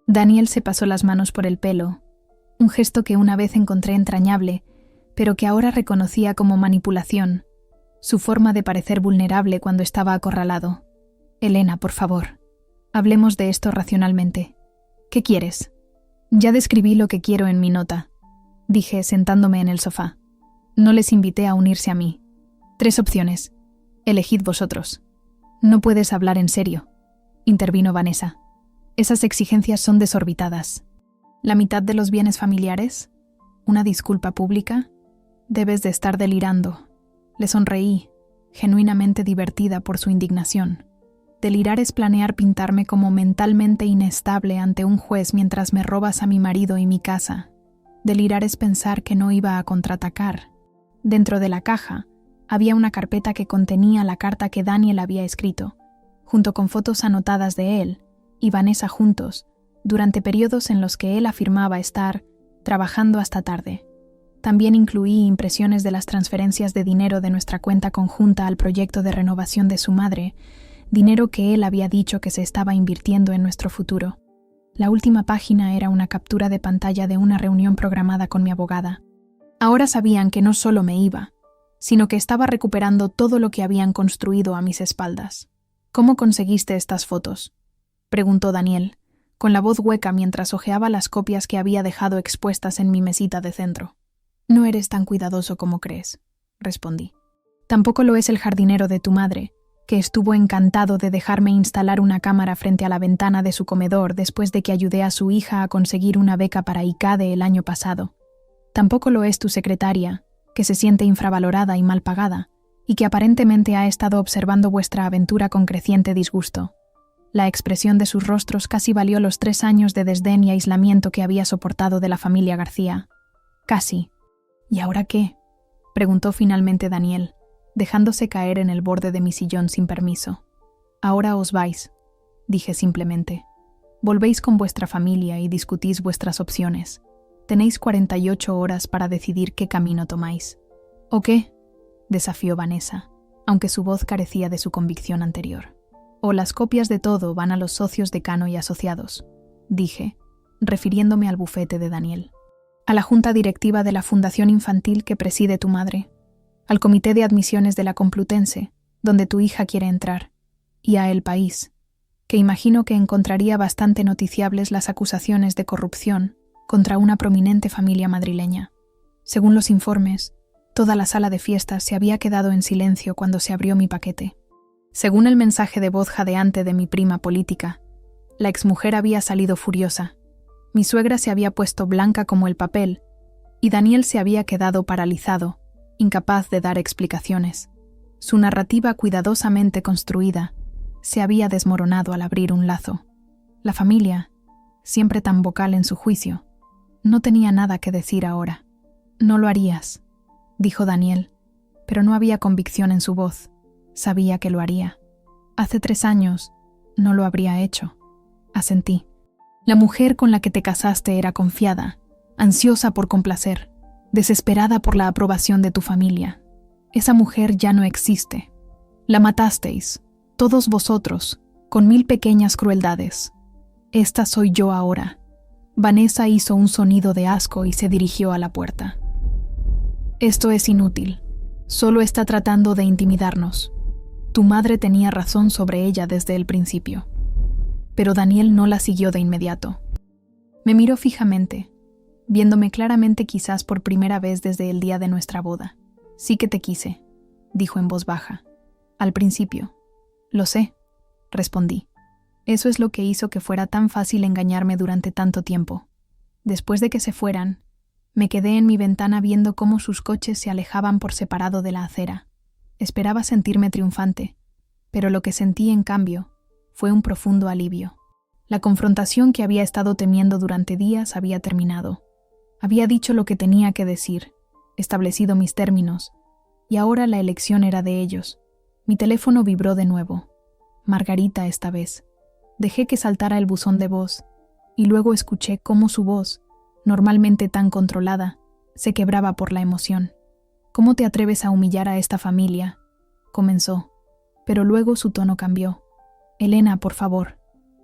Speaker 1: Daniel se pasó las manos por el pelo, un gesto que una vez encontré entrañable, pero que ahora reconocía como manipulación, su forma de parecer vulnerable cuando estaba acorralado. «Elena, por favor, hablemos de esto racionalmente. ¿Qué quieres?». «Ya describí lo que quiero en mi nota», dije sentándome en el sofá. «No les invité a unirse a mí. 3 opciones. Elegid vosotros». «No puedes hablar en serio», intervino Vanessa. «Esas exigencias son desorbitadas. ¿La mitad de los bienes familiares? ¿Una disculpa pública? Debes de estar delirando». Le sonreí, genuinamente divertida por su indignación. Delirar es planear pintarme como mentalmente inestable ante un juez mientras me robas a mi marido y mi casa. Delirar es pensar que no iba a contraatacar. Dentro de la caja había una carpeta que contenía la carta que Daniel había escrito, junto con fotos anotadas de él y Vanessa juntos, durante periodos en los que él afirmaba estar trabajando hasta tarde. También incluí impresiones de las transferencias de dinero de nuestra cuenta conjunta al proyecto de renovación de su madre, dinero que él había dicho que se estaba invirtiendo en nuestro futuro. La última página era una captura de pantalla de una reunión programada con mi abogada. Ahora sabían que no solo me iba, sino que estaba recuperando todo lo que habían construido a mis espaldas. «¿Cómo conseguiste estas fotos?», preguntó Daniel, con la voz hueca mientras hojeaba las copias que había dejado expuestas en mi mesita de centro. «No eres tan cuidadoso como crees», respondí. «Tampoco lo es el jardinero de tu madre, que estuvo encantado de dejarme instalar una cámara frente a la ventana de su comedor después de que ayudé a su hija a conseguir una beca para ICADE el año pasado. Tampoco lo es tu secretaria, que se siente infravalorada y mal pagada, y que aparentemente ha estado observando vuestra aventura con creciente disgusto». La expresión de sus rostros casi valió los 3 años de desdén y aislamiento que había soportado de la familia García. Casi. «¿Y ahora qué?», preguntó finalmente Daniel, dejándose caer en el borde de mi sillón sin permiso. «Ahora os vais», dije simplemente. «Volvéis con vuestra familia y discutís vuestras opciones. Tenéis 48 horas para decidir qué camino tomáis». «¿O qué?», desafió Vanessa, aunque su voz carecía de su convicción anterior. «O las copias de todo van a los socios decano y asociados», dije, refiriéndome al bufete de Daniel. «A la junta directiva de la fundación infantil que preside tu madre, al comité de admisiones de la Complutense, donde tu hija quiere entrar, y a El País, que imagino que encontraría bastante noticiables las acusaciones de corrupción contra una prominente familia madrileña. Según los informes, toda la sala de fiestas se había quedado en silencio cuando se abrió mi paquete. Según el mensaje de voz jadeante de mi prima política, la exmujer había salido furiosa. Mi suegra se había puesto blanca como el papel y Daniel se había quedado paralizado, incapaz de dar explicaciones. Su narrativa cuidadosamente construida se había desmoronado al abrir un lazo. La familia, siempre tan vocal en su juicio, no tenía nada que decir ahora. «No lo harías», dijo Daniel, pero no había convicción en su voz. Sabía que lo haría. «Hace 3 años no lo habría hecho», asentí. «La mujer con la que te casaste era confiada, ansiosa por complacer, desesperada por la aprobación de tu familia. Esa mujer ya no existe. La matasteis, todos vosotros, con 1000 pequeñas crueldades. Esta soy yo ahora». Vanessa hizo un sonido de asco y se dirigió a la puerta. «Esto es inútil. Solo está tratando de intimidarnos. Tu madre tenía razón sobre ella desde el principio». Pero Daniel no la siguió de inmediato. Me miró fijamente, viéndome claramente quizás por primera vez desde el día de nuestra boda. «Sí que te quise», dijo en voz baja. «Al principio». «Lo sé», respondí. «Eso es lo que hizo que fuera tan fácil engañarme durante tanto tiempo». Después de que se fueran, me quedé en mi ventana viendo cómo sus coches se alejaban por separado de la acera. Esperaba sentirme triunfante, pero lo que sentí, en cambio, fue un profundo alivio. La confrontación que había estado temiendo durante días había terminado. Había dicho lo que tenía que decir, establecido mis términos, y ahora la elección era de ellos. Mi teléfono vibró de nuevo. Margarita esta vez. Dejé que saltara el buzón de voz, y luego escuché cómo su voz, normalmente tan controlada, se quebraba por la emoción. «¿Cómo te atreves a humillar a esta familia?», comenzó, pero luego su tono cambió. «Elena, por favor,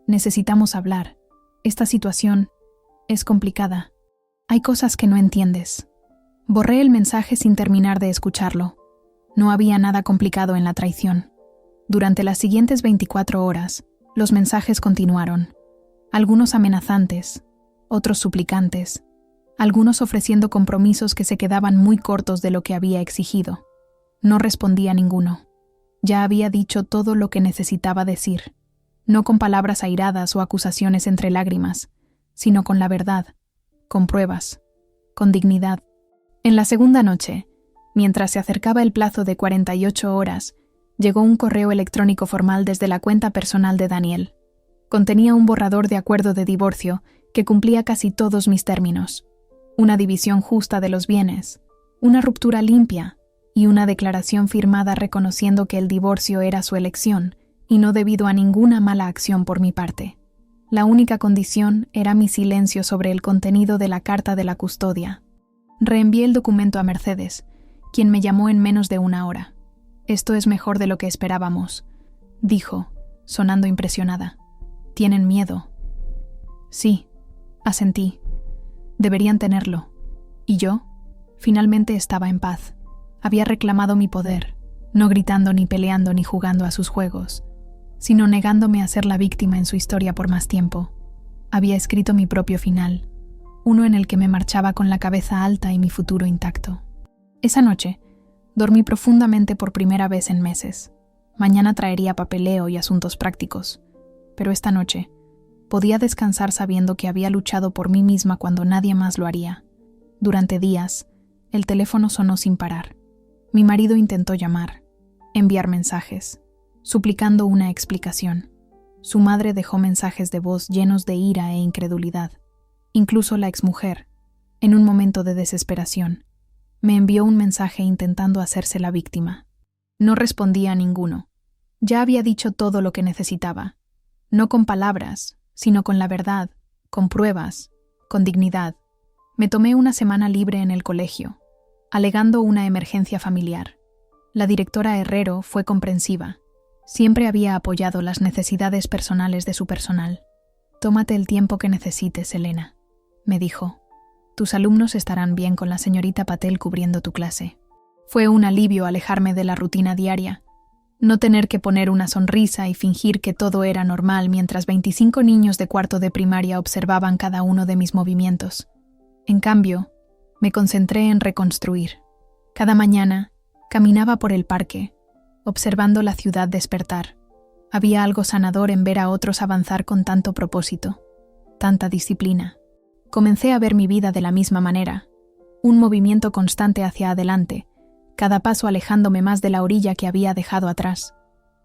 Speaker 1: necesitamos hablar. Esta situación es complicada. Hay cosas que no entiendes». Borré el mensaje sin terminar de escucharlo. No había nada complicado en la traición. Durante las siguientes 24 horas, los mensajes continuaron. Algunos amenazantes, otros suplicantes, algunos ofreciendo compromisos que se quedaban muy cortos de lo que había exigido. No respondí a ninguno. Ya había dicho todo lo que necesitaba decir, no con palabras airadas o acusaciones entre lágrimas, sino con la verdad, con pruebas, con dignidad. En la segunda noche, mientras se acercaba el plazo de 48 horas, llegó un correo electrónico formal desde la cuenta personal de Daniel. Contenía un borrador de acuerdo de divorcio que cumplía casi todos mis términos, una división justa de los bienes, una ruptura limpia y una declaración firmada reconociendo que el divorcio era su elección y no debido a ninguna mala acción por mi parte. La única condición era mi silencio sobre el contenido de la carta de la custodia. Reenvié el documento a Mercedes, quien me llamó en menos de 1 hora. «Esto es mejor de lo que esperábamos», dijo, sonando impresionada. «¿Tienen miedo?» «Sí», asentí. «Deberían tenerlo». ¿Y yo? Finalmente estaba en paz. Había reclamado mi poder, no gritando ni peleando ni jugando a sus juegos, sino negándome a ser la víctima en su historia por más tiempo. Había escrito mi propio final, uno en el que me marchaba con la cabeza alta y mi futuro intacto. Esa noche, dormí profundamente por primera vez en meses. Mañana traería papeleo y asuntos prácticos, pero esta noche podía descansar sabiendo que había luchado por mí misma cuando nadie más lo haría. Durante días, el teléfono sonó sin parar. Mi marido intentó llamar, enviar mensajes, suplicando una explicación. Su madre dejó mensajes de voz llenos de ira e incredulidad. Incluso la exmujer, en un momento de desesperación, me envió un mensaje intentando hacerse la víctima. No respondía a ninguno. Ya había dicho todo lo que necesitaba, no con palabras, sino con la verdad, con pruebas, con dignidad. Me tomé una semana libre en el colegio, alegando una emergencia familiar. La directora Herrero fue comprensiva. Siempre había apoyado las necesidades personales de su personal. «Tómate el tiempo que necesites, Elena», me dijo. «Tus alumnos estarán bien con la señorita Patel cubriendo tu clase». Fue un alivio alejarme de la rutina diaria, No tener que poner una sonrisa y fingir que todo era normal mientras 25 niños de cuarto de primaria observaban cada uno de mis movimientos. En cambio, me concentré en reconstruir. Cada mañana, caminaba por el parque, observando la ciudad despertar. Había algo sanador en ver a otros avanzar con tanto propósito, tanta disciplina. Comencé a ver mi vida de la misma manera, un movimiento constante hacia adelante, cada paso alejándome más de la orilla que había dejado atrás.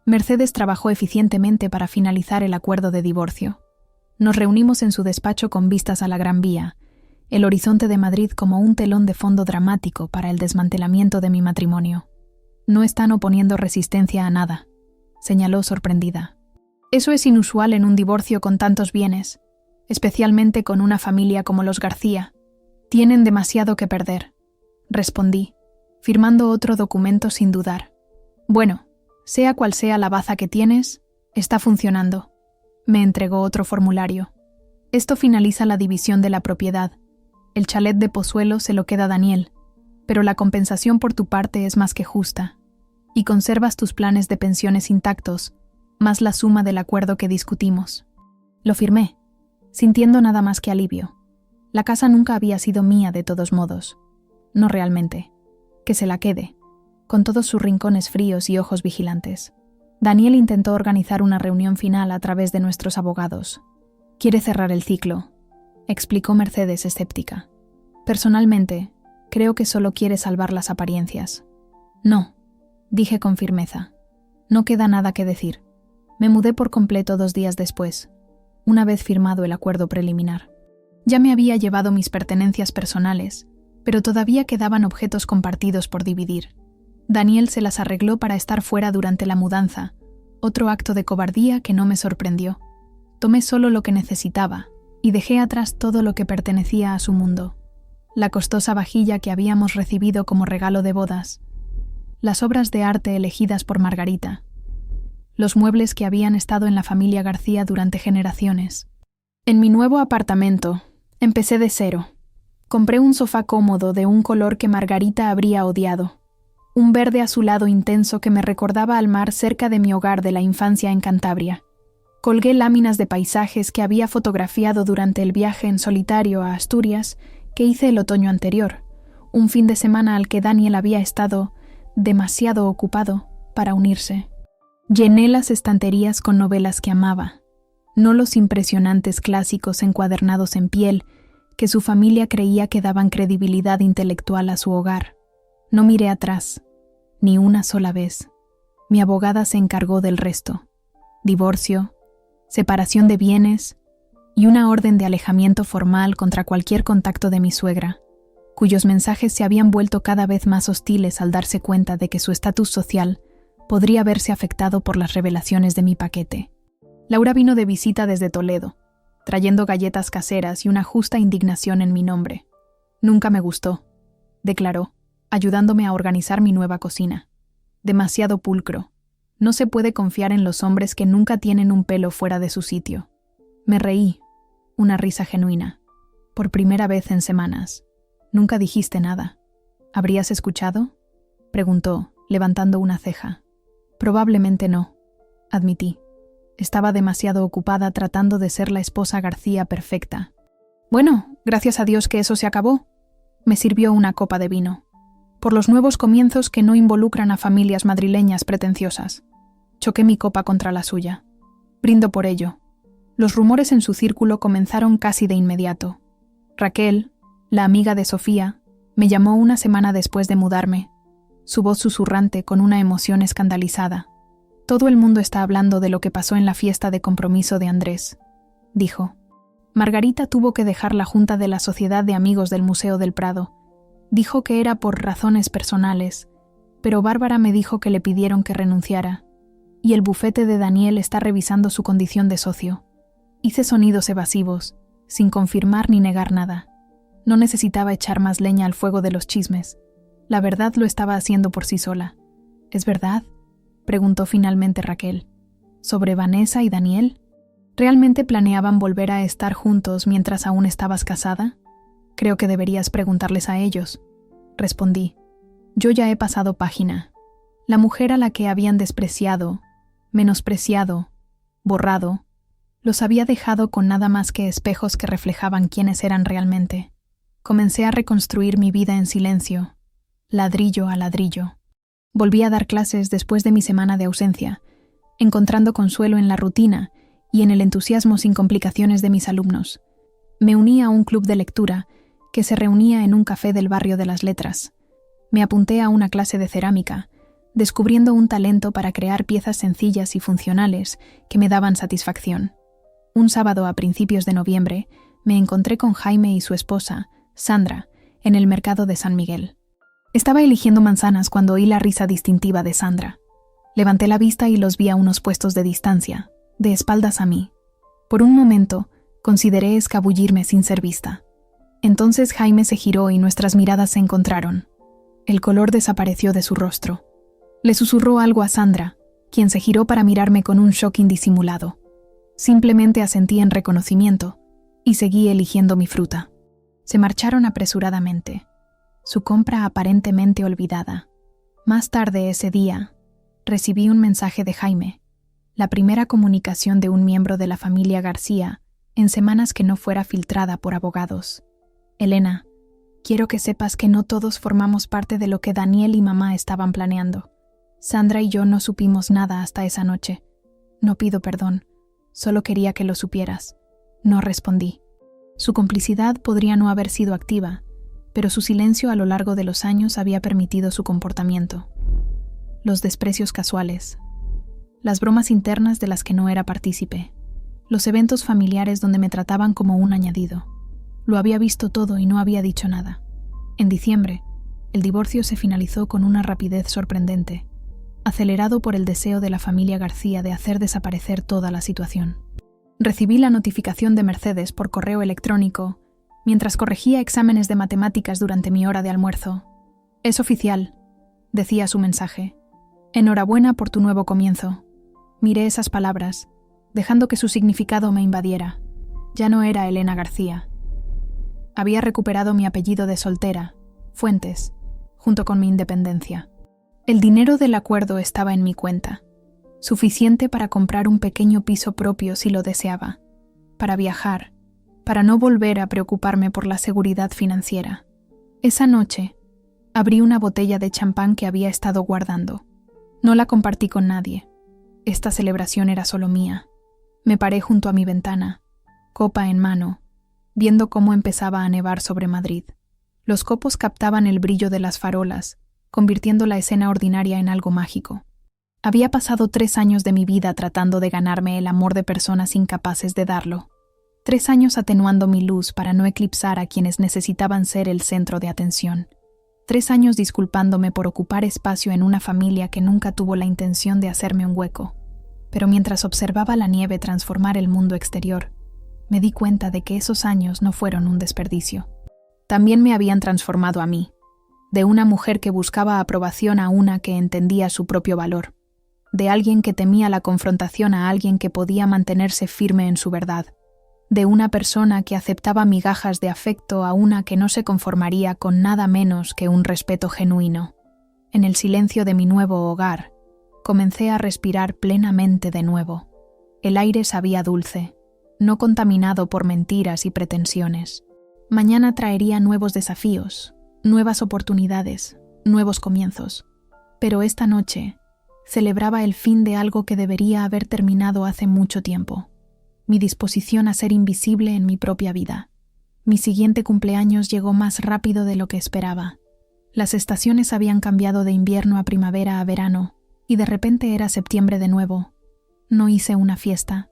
Speaker 1: Mercedes trabajó eficientemente para finalizar el acuerdo de divorcio. Nos reunimos en su despacho con vistas a la Gran Vía, el horizonte de Madrid como un telón de fondo dramático para el desmantelamiento de mi matrimonio. No están oponiendo resistencia a nada, señaló sorprendida. Eso es inusual en un divorcio con tantos bienes, especialmente con una familia como los García. Tienen demasiado que perder, respondí, firmando otro documento sin dudar. Bueno, sea cual sea la baza que tienes, está funcionando. Me entregó otro formulario. Esto finaliza la división de la propiedad. El chalet de Pozuelo se lo queda Daniel, pero la compensación por tu parte es más que justa, y conservas tus planes de pensiones intactos, más la suma del acuerdo que discutimos. Lo firmé, sintiendo nada más que alivio. La casa nunca había sido mía de todos modos. No realmente. Que se la quede, con todos sus rincones fríos y ojos vigilantes. Daniel intentó organizar una reunión final a través de nuestros abogados. Quiere cerrar el ciclo, explicó Mercedes escéptica. Personalmente, creo que solo quiere salvar las apariencias. No, dije con firmeza. No queda nada que decir. Me mudé por completo 2 días después, una vez firmado el acuerdo preliminar. Ya me había llevado mis pertenencias personales, pero todavía quedaban objetos compartidos por dividir. Daniel se las arregló para estar fuera durante la mudanza, otro acto de cobardía que no me sorprendió. Tomé solo lo que necesitaba y dejé atrás todo lo que pertenecía a su mundo. La costosa vajilla que habíamos recibido como regalo de bodas, las obras de arte elegidas por Margarita, los muebles que habían estado en la familia García durante generaciones. En mi nuevo apartamento, empecé de cero. Compré un sofá cómodo de un color que Margarita habría odiado, un verde azulado intenso que me recordaba al mar cerca de mi hogar de la infancia en Cantabria. Colgué láminas de paisajes que había fotografiado durante el viaje en solitario a Asturias que hice el otoño anterior, un fin de semana al que Daniel había estado demasiado ocupado para unirse. Llené las estanterías con novelas que amaba, no los impresionantes clásicos encuadernados en piel que su familia creía que daban credibilidad intelectual a su hogar. No miré atrás, ni una sola vez. Mi abogada se encargó del resto. Divorcio, separación de bienes y una orden de alejamiento formal contra cualquier contacto de mi suegra, cuyos mensajes se habían vuelto cada vez más hostiles al darse cuenta de que su estatus social podría verse afectado por las revelaciones de mi paquete. Laura vino de visita desde Toledo, trayendo galletas caseras y una justa indignación en mi nombre. Nunca me gustó, declaró, ayudándome a organizar mi nueva cocina. Demasiado pulcro. No se puede confiar en los hombres que nunca tienen un pelo fuera de su sitio. Me reí, una risa genuina. Por primera vez en semanas. Nunca dijiste nada. ¿Habrías escuchado?, preguntó, levantando una ceja. Probablemente no, admití. Estaba demasiado ocupada tratando de ser la esposa García perfecta. Bueno, gracias a Dios que eso se acabó. Me sirvió una copa de vino. Por los nuevos comienzos que no involucran a familias madrileñas pretenciosas. Choqué mi copa contra la suya. Brindo por ello. Los rumores en su círculo comenzaron casi de inmediato. Raquel, la amiga de Sofía, me llamó una semana después de mudarme, su voz susurrante con una emoción escandalizada. Todo el mundo está hablando de lo que pasó en la fiesta de compromiso de Andrés, dijo. Margarita tuvo que dejar la junta de la Sociedad de Amigos del Museo del Prado. Dijo que era por razones personales, pero Bárbara me dijo que le pidieron que renunciara, y el bufete de Daniel está revisando su condición de socio. Hice sonidos evasivos, sin confirmar ni negar nada. No necesitaba echar más leña al fuego de los chismes. La verdad lo estaba haciendo por sí sola. ¿Es verdad?, preguntó finalmente Raquel. ¿Sobre Vanessa y Daniel? ¿Realmente planeaban volver a estar juntos mientras aún estabas casada? Creo que deberías preguntarles a ellos, respondí. Yo ya he pasado página. La mujer a la que habían despreciado, menospreciado, borrado, los había dejado con nada más que espejos que reflejaban quiénes eran realmente. Comencé a reconstruir mi vida en silencio, ladrillo a ladrillo. Volví a dar clases después de mi semana de ausencia, encontrando consuelo en la rutina y en el entusiasmo sin complicaciones de mis alumnos. Me uní a un club de lectura que se reunía en un café del barrio de las Letras. Me apunté a una clase de cerámica, descubriendo un talento para crear piezas sencillas y funcionales que me daban satisfacción. Un sábado a principios de noviembre me encontré con Jaime y su esposa, Sandra, en el mercado de San Miguel. Estaba eligiendo manzanas cuando oí la risa distintiva de Sandra. Levanté la vista y los vi a unos puestos de distancia, de espaldas a mí. Por un momento, consideré escabullirme sin ser vista. Entonces Jaime se giró y nuestras miradas se encontraron. El color desapareció de su rostro. Le susurró algo a Sandra, quien se giró para mirarme con un shock indisimulado. Simplemente asentí en reconocimiento y seguí eligiendo mi fruta. Se marcharon apresuradamente, su compra aparentemente olvidada. Más tarde ese día, recibí un mensaje de Jaime, la primera comunicación de un miembro de la familia García en semanas que no fuera filtrada por abogados. Elena, quiero que sepas que no todos formamos parte de lo que Daniel y mamá estaban planeando. Sandra y yo no supimos nada hasta esa noche. No pido perdón, solo quería que lo supieras. No respondí. Su complicidad podría no haber sido activa, pero su silencio a lo largo de los años había permitido su comportamiento. Los desprecios casuales, las bromas internas de las que no era partícipe, los eventos familiares donde me trataban como un añadido. Lo había visto todo y no había dicho nada. En diciembre, el divorcio se finalizó con una rapidez sorprendente, acelerado por el deseo de la familia García de hacer desaparecer toda la situación. Recibí la notificación de Mercedes por correo electrónico mientras corregía exámenes de matemáticas durante mi hora de almuerzo. «Es oficial», decía su mensaje. «Enhorabuena por tu nuevo comienzo». Miré esas palabras, dejando que su significado me invadiera. Ya no era Elena García. Había recuperado mi apellido de soltera, Fuentes, junto con mi independencia. El dinero del acuerdo estaba en mi cuenta, suficiente para comprar un pequeño piso propio si lo deseaba, para viajar, para no volver a preocuparme por la seguridad financiera. Esa noche, abrí una botella de champán que había estado guardando. No la compartí con nadie. Esta celebración era solo mía. Me paré junto a mi ventana, copa en mano, viendo cómo empezaba a nevar sobre Madrid. Los copos captaban el brillo de las farolas, convirtiendo la escena ordinaria en algo mágico. Había pasado 3 años de mi vida tratando de ganarme el amor de personas incapaces de darlo. 3 años atenuando mi luz para no eclipsar a quienes necesitaban ser el centro de atención. 3 años disculpándome por ocupar espacio en una familia que nunca tuvo la intención de hacerme un hueco. Pero mientras observaba la nieve transformar el mundo exterior, me di cuenta de que esos años no fueron un desperdicio. También me habían transformado a mí, de una mujer que buscaba aprobación a una que entendía su propio valor, de alguien que temía la confrontación a alguien que podía mantenerse firme en su verdad, de una persona que aceptaba migajas de afecto a una que no se conformaría con nada menos que un respeto genuino. En el silencio de mi nuevo hogar, comencé a respirar plenamente de nuevo. El aire sabía dulce, no contaminado por mentiras y pretensiones. Mañana traería nuevos desafíos, nuevas oportunidades, nuevos comienzos. Pero esta noche celebraba el fin de algo que debería haber terminado hace mucho tiempo. Mi disposición a ser invisible en mi propia vida. Mi siguiente cumpleaños llegó más rápido de lo que esperaba. Las estaciones habían cambiado de invierno a primavera a verano, y de repente era septiembre de nuevo. No hice una fiesta.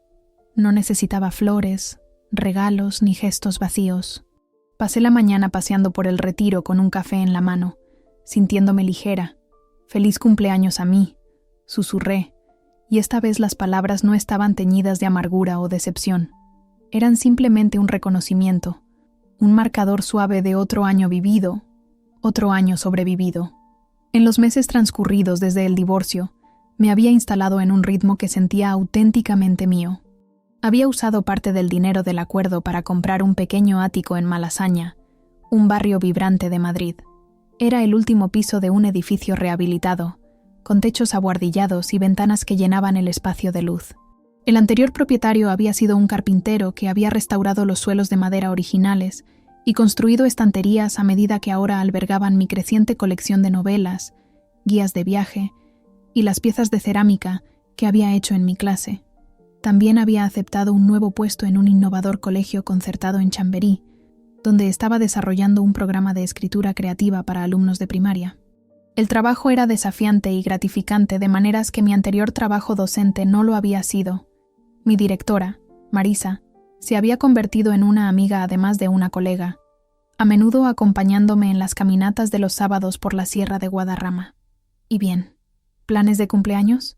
Speaker 1: No necesitaba flores, regalos ni gestos vacíos. Pasé la mañana paseando por el Retiro con un café en la mano, sintiéndome ligera. «Feliz cumpleaños a mí», susurré, y esta vez las palabras no estaban teñidas de amargura o decepción. Eran simplemente un reconocimiento, un marcador suave de otro año vivido, otro año sobrevivido. En los meses transcurridos desde el divorcio, me había instalado en un ritmo que sentía auténticamente mío. Había usado parte del dinero del acuerdo para comprar un pequeño ático en Malasaña, un barrio vibrante de Madrid. Era el último piso de un edificio rehabilitado, con techos abuhardillados y ventanas que llenaban el espacio de luz. El anterior propietario había sido un carpintero que había restaurado los suelos de madera originales y construido estanterías a medida que ahora albergaban mi creciente colección de novelas, guías de viaje y las piezas de cerámica que había hecho en mi clase. También había aceptado un nuevo puesto en un innovador colegio concertado en Chamberí, donde estaba desarrollando un programa de escritura creativa para alumnos de primaria. El trabajo era desafiante y gratificante de maneras que mi anterior trabajo docente no lo había sido. Mi directora, Marisa, se había convertido en una amiga además de una colega, a menudo acompañándome en las caminatas de los sábados por la Sierra de Guadarrama. ¿Y bien, planes de cumpleaños?,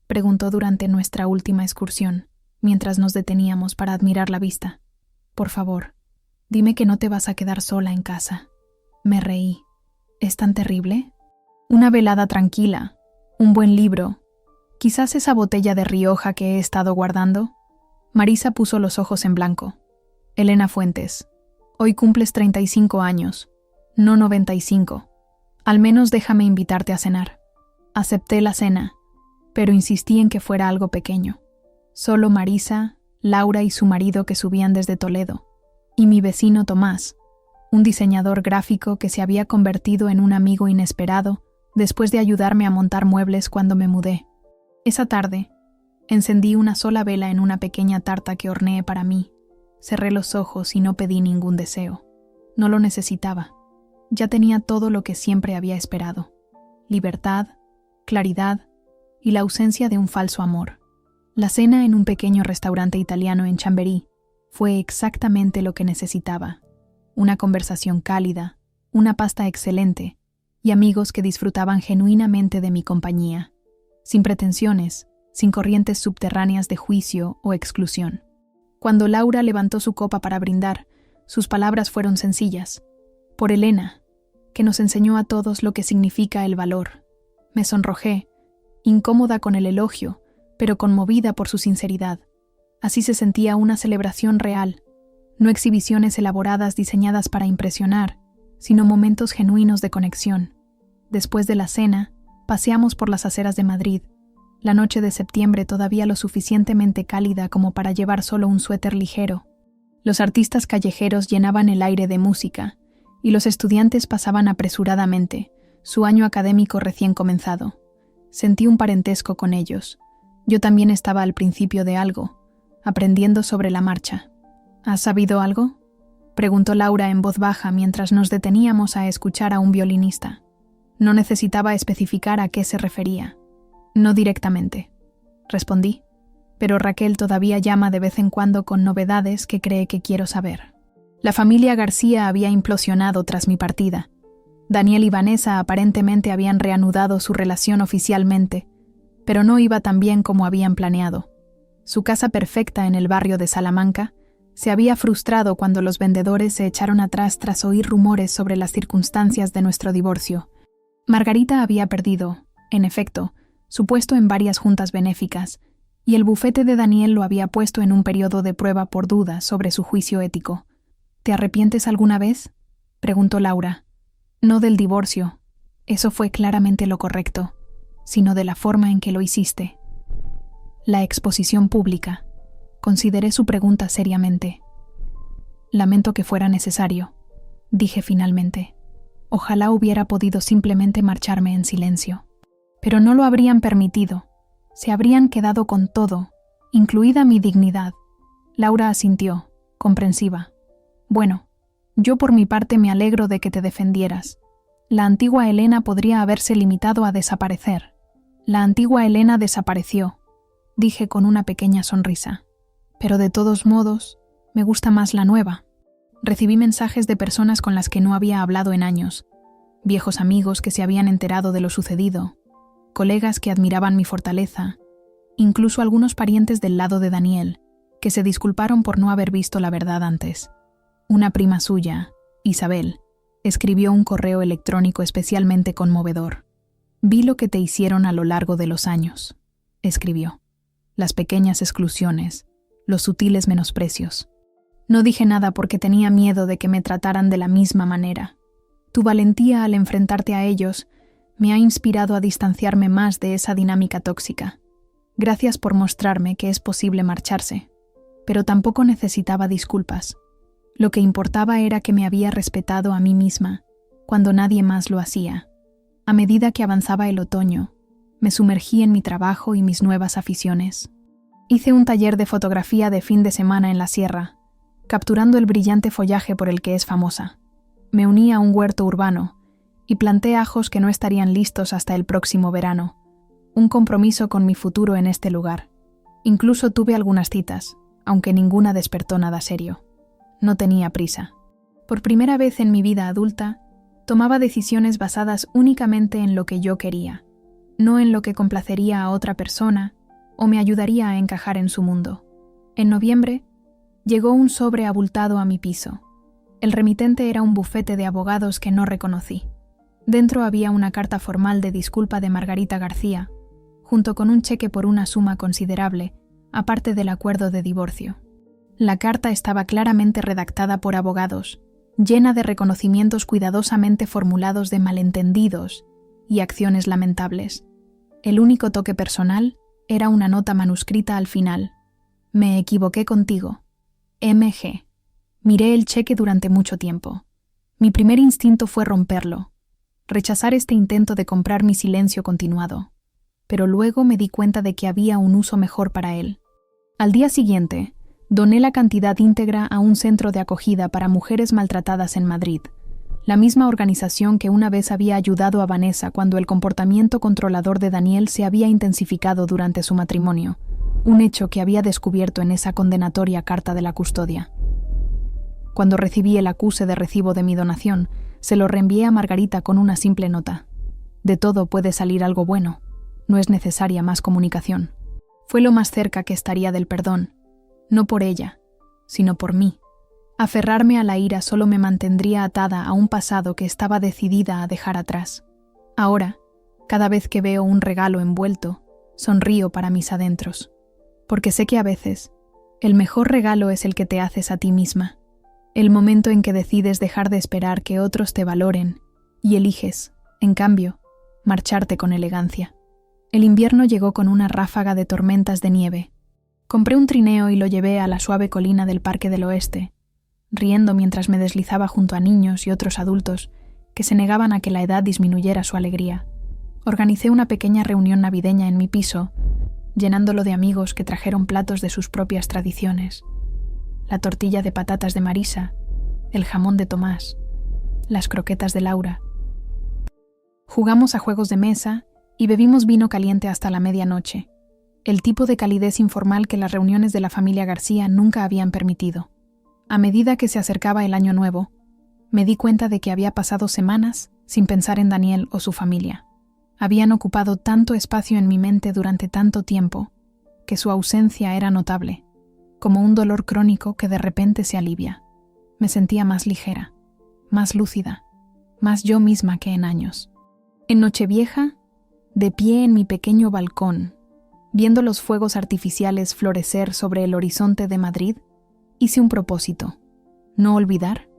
Speaker 1: preguntó durante nuestra última excursión, mientras nos deteníamos para admirar la vista. Por favor, dime que no te vas a quedar sola en casa. Me reí. ¿Es tan terrible? Una velada tranquila, un buen libro, quizás esa botella de Rioja que he estado guardando. Marisa puso los ojos en blanco. Elena Fuentes, hoy cumples 35 años, no 95. Al menos déjame invitarte a cenar. Acepté la cena, pero insistí en que fuera algo pequeño. Solo Marisa, Laura y su marido que subían desde Toledo, y mi vecino Tomás, un diseñador gráfico que se había convertido en un amigo inesperado después de ayudarme a montar muebles cuando me mudé. Esa tarde, encendí una sola vela en una pequeña tarta que horneé para mí. Cerré los ojos y no pedí ningún deseo. No lo necesitaba. Ya tenía todo lo que siempre había esperado: libertad, claridad y la ausencia de un falso amor. La cena en un pequeño restaurante italiano en Chamberí fue exactamente lo que necesitaba. Una conversación cálida, una pasta excelente y amigos que disfrutaban genuinamente de mi compañía, sin pretensiones, sin corrientes subterráneas de juicio o exclusión. Cuando Laura levantó su copa para brindar, sus palabras fueron sencillas. Por Elena, que nos enseñó a todos lo que significa el valor. Me sonrojé, incómoda con el elogio, pero conmovida por su sinceridad. Así se sentía una celebración real, no exhibiciones elaboradas diseñadas para impresionar, sino momentos genuinos de conexión. Después de la cena, paseamos por las aceras de Madrid, la noche de septiembre todavía lo suficientemente cálida como para llevar solo un suéter ligero. Los artistas callejeros llenaban el aire de música, y los estudiantes pasaban apresuradamente, su año académico recién comenzado. Sentí un parentesco con ellos. Yo también estaba al principio de algo, aprendiendo sobre la marcha. ¿Has sabido algo?, preguntó Laura en voz baja mientras nos deteníamos a escuchar a un violinista. No necesitaba especificar a qué se refería. No directamente, respondí, pero Raquel todavía llama de vez en cuando con novedades que cree que quiero saber. La familia García había implosionado tras mi partida. Daniel y Vanessa aparentemente habían reanudado su relación oficialmente, pero no iba tan bien como habían planeado. Su casa perfecta en el barrio de Salamanca se había frustrado cuando los vendedores se echaron atrás tras oír rumores sobre las circunstancias de nuestro divorcio. Margarita había perdido, en efecto, su puesto en varias juntas benéficas, y el bufete de Daniel lo había puesto en un periodo de prueba por dudas sobre su juicio ético. ¿Te arrepientes alguna vez?, preguntó Laura. No del divorcio, eso fue claramente lo correcto, sino de la forma en que lo hiciste. La exposición pública. Consideré su pregunta seriamente. Lamento que fuera necesario, dije finalmente. Ojalá hubiera podido simplemente marcharme en silencio. Pero no lo habrían permitido. Se habrían quedado con todo, incluida mi dignidad. Laura asintió, comprensiva. Bueno, yo por mi parte me alegro de que te defendieras. La antigua Elena podría haberse limitado a desaparecer. La antigua Elena desapareció, dije con una pequeña sonrisa. Pero de todos modos, me gusta más la nueva. Recibí mensajes de personas con las que no había hablado en años, viejos amigos que se habían enterado de lo sucedido, colegas que admiraban mi fortaleza, incluso algunos parientes del lado de Daniel, que se disculparon por no haber visto la verdad antes. Una prima suya, Isabel, escribió un correo electrónico especialmente conmovedor. Vi lo que te hicieron a lo largo de los años, escribió. Las pequeñas exclusiones, los sutiles menosprecios. No dije nada porque tenía miedo de que me trataran de la misma manera. Tu valentía al enfrentarte a ellos Me ha inspirado a distanciarme más de esa dinámica tóxica. Gracias por mostrarme que es posible marcharse, pero tampoco necesitaba disculpas. Lo que importaba era que me había respetado a mí misma, cuando nadie más lo hacía. A medida que avanzaba el otoño, me sumergí en mi trabajo y mis nuevas aficiones. Hice un taller de fotografía de fin de semana en la sierra, capturando el brillante follaje por el que es famosa. Me uní a un huerto urbano y planté ajos que no estarían listos hasta el próximo verano, un compromiso con mi futuro en este lugar. Incluso tuve algunas citas, aunque ninguna despertó nada serio. No tenía prisa. Por primera vez en mi vida adulta, tomaba decisiones basadas únicamente en lo que yo quería, no en lo que complacería a otra persona o me ayudaría a encajar en su mundo. En noviembre, llegó un sobre abultado a mi piso. El remitente era un bufete de abogados que no reconocí. Dentro había una carta formal de disculpa de Margarita García, junto con un cheque por una suma considerable, aparte del acuerdo de divorcio. La carta estaba claramente redactada por abogados, llena de reconocimientos cuidadosamente formulados de malentendidos y acciones lamentables. El único toque personal era una nota manuscrita al final. Me equivoqué contigo. MG. Miré el cheque durante mucho tiempo. Mi primer instinto fue romperlo, rechazar este intento de comprar mi silencio continuado. Pero luego me di cuenta de que había un uso mejor para él. Al día siguiente, doné la cantidad íntegra a un centro de acogida para mujeres maltratadas en Madrid, la misma organización que una vez había ayudado a Vanessa cuando el comportamiento controlador de Daniel se había intensificado durante su matrimonio, un hecho que había descubierto en esa condenatoria carta de la custodia. Cuando recibí el acuse de recibo de mi donación, se lo reenvié a Margarita con una simple nota. De todo puede salir algo bueno. No es necesaria más comunicación. Fue lo más cerca que estaría del perdón. No por ella, sino por mí. Aferrarme a la ira solo me mantendría atada a un pasado que estaba decidida a dejar atrás. Ahora, cada vez que veo un regalo envuelto, sonrío para mis adentros. Porque sé que a veces, el mejor regalo es el que te haces a ti misma. El momento en que decides dejar de esperar que otros te valoren y eliges, en cambio, marcharte con elegancia. El invierno llegó con una ráfaga de tormentas de nieve. Compré un trineo y lo llevé a la suave colina del Parque del Oeste, riendo mientras me deslizaba junto a niños y otros adultos que se negaban a que la edad disminuyera su alegría. Organicé una pequeña reunión navideña en mi piso, llenándolo de amigos que trajeron platos de sus propias tradiciones. La tortilla de patatas de Marisa, el jamón de Tomás, las croquetas de Laura. Jugamos a juegos de mesa y bebimos vino caliente hasta la medianoche, el tipo de calidez informal que las reuniones de la familia García nunca habían permitido. A medida que se acercaba el año nuevo, me di cuenta de que había pasado semanas sin pensar en Daniel o su familia. Habían ocupado tanto espacio en mi mente durante tanto tiempo que su ausencia era notable, como un dolor crónico que de repente se alivia. Me sentía más ligera, más lúcida, más yo misma que en años. En Nochevieja, de pie en mi pequeño balcón, viendo los fuegos artificiales florecer sobre el horizonte de Madrid, hice un propósito: no olvidar.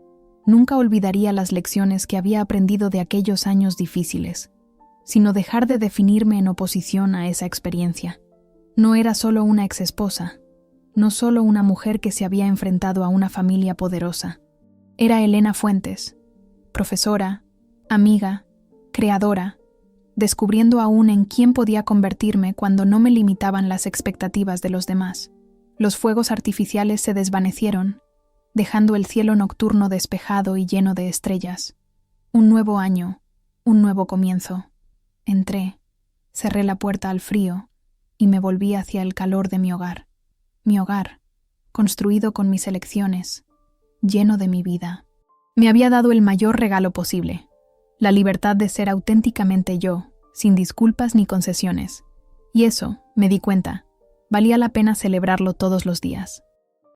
Speaker 1: Nunca olvidaría las lecciones que había aprendido de aquellos años difíciles, sino dejar de definirme en oposición a esa experiencia. No era solo una exesposa, no solo una mujer que se había enfrentado a una familia poderosa. Era Elena Fuentes, profesora, amiga, creadora, descubriendo aún en quién podía convertirme cuando no me limitaban las expectativas de los demás. Los fuegos artificiales se desvanecieron, dejando el cielo nocturno despejado y lleno de estrellas. Un nuevo año, un nuevo comienzo. Entré, cerré la puerta al frío y me volví hacia el calor de mi hogar. Mi hogar, construido con mis elecciones, lleno de mi vida. Me había dado el mayor regalo posible: la libertad de ser auténticamente yo, sin disculpas ni concesiones. Y eso, me di cuenta, valía la pena celebrarlo todos los días.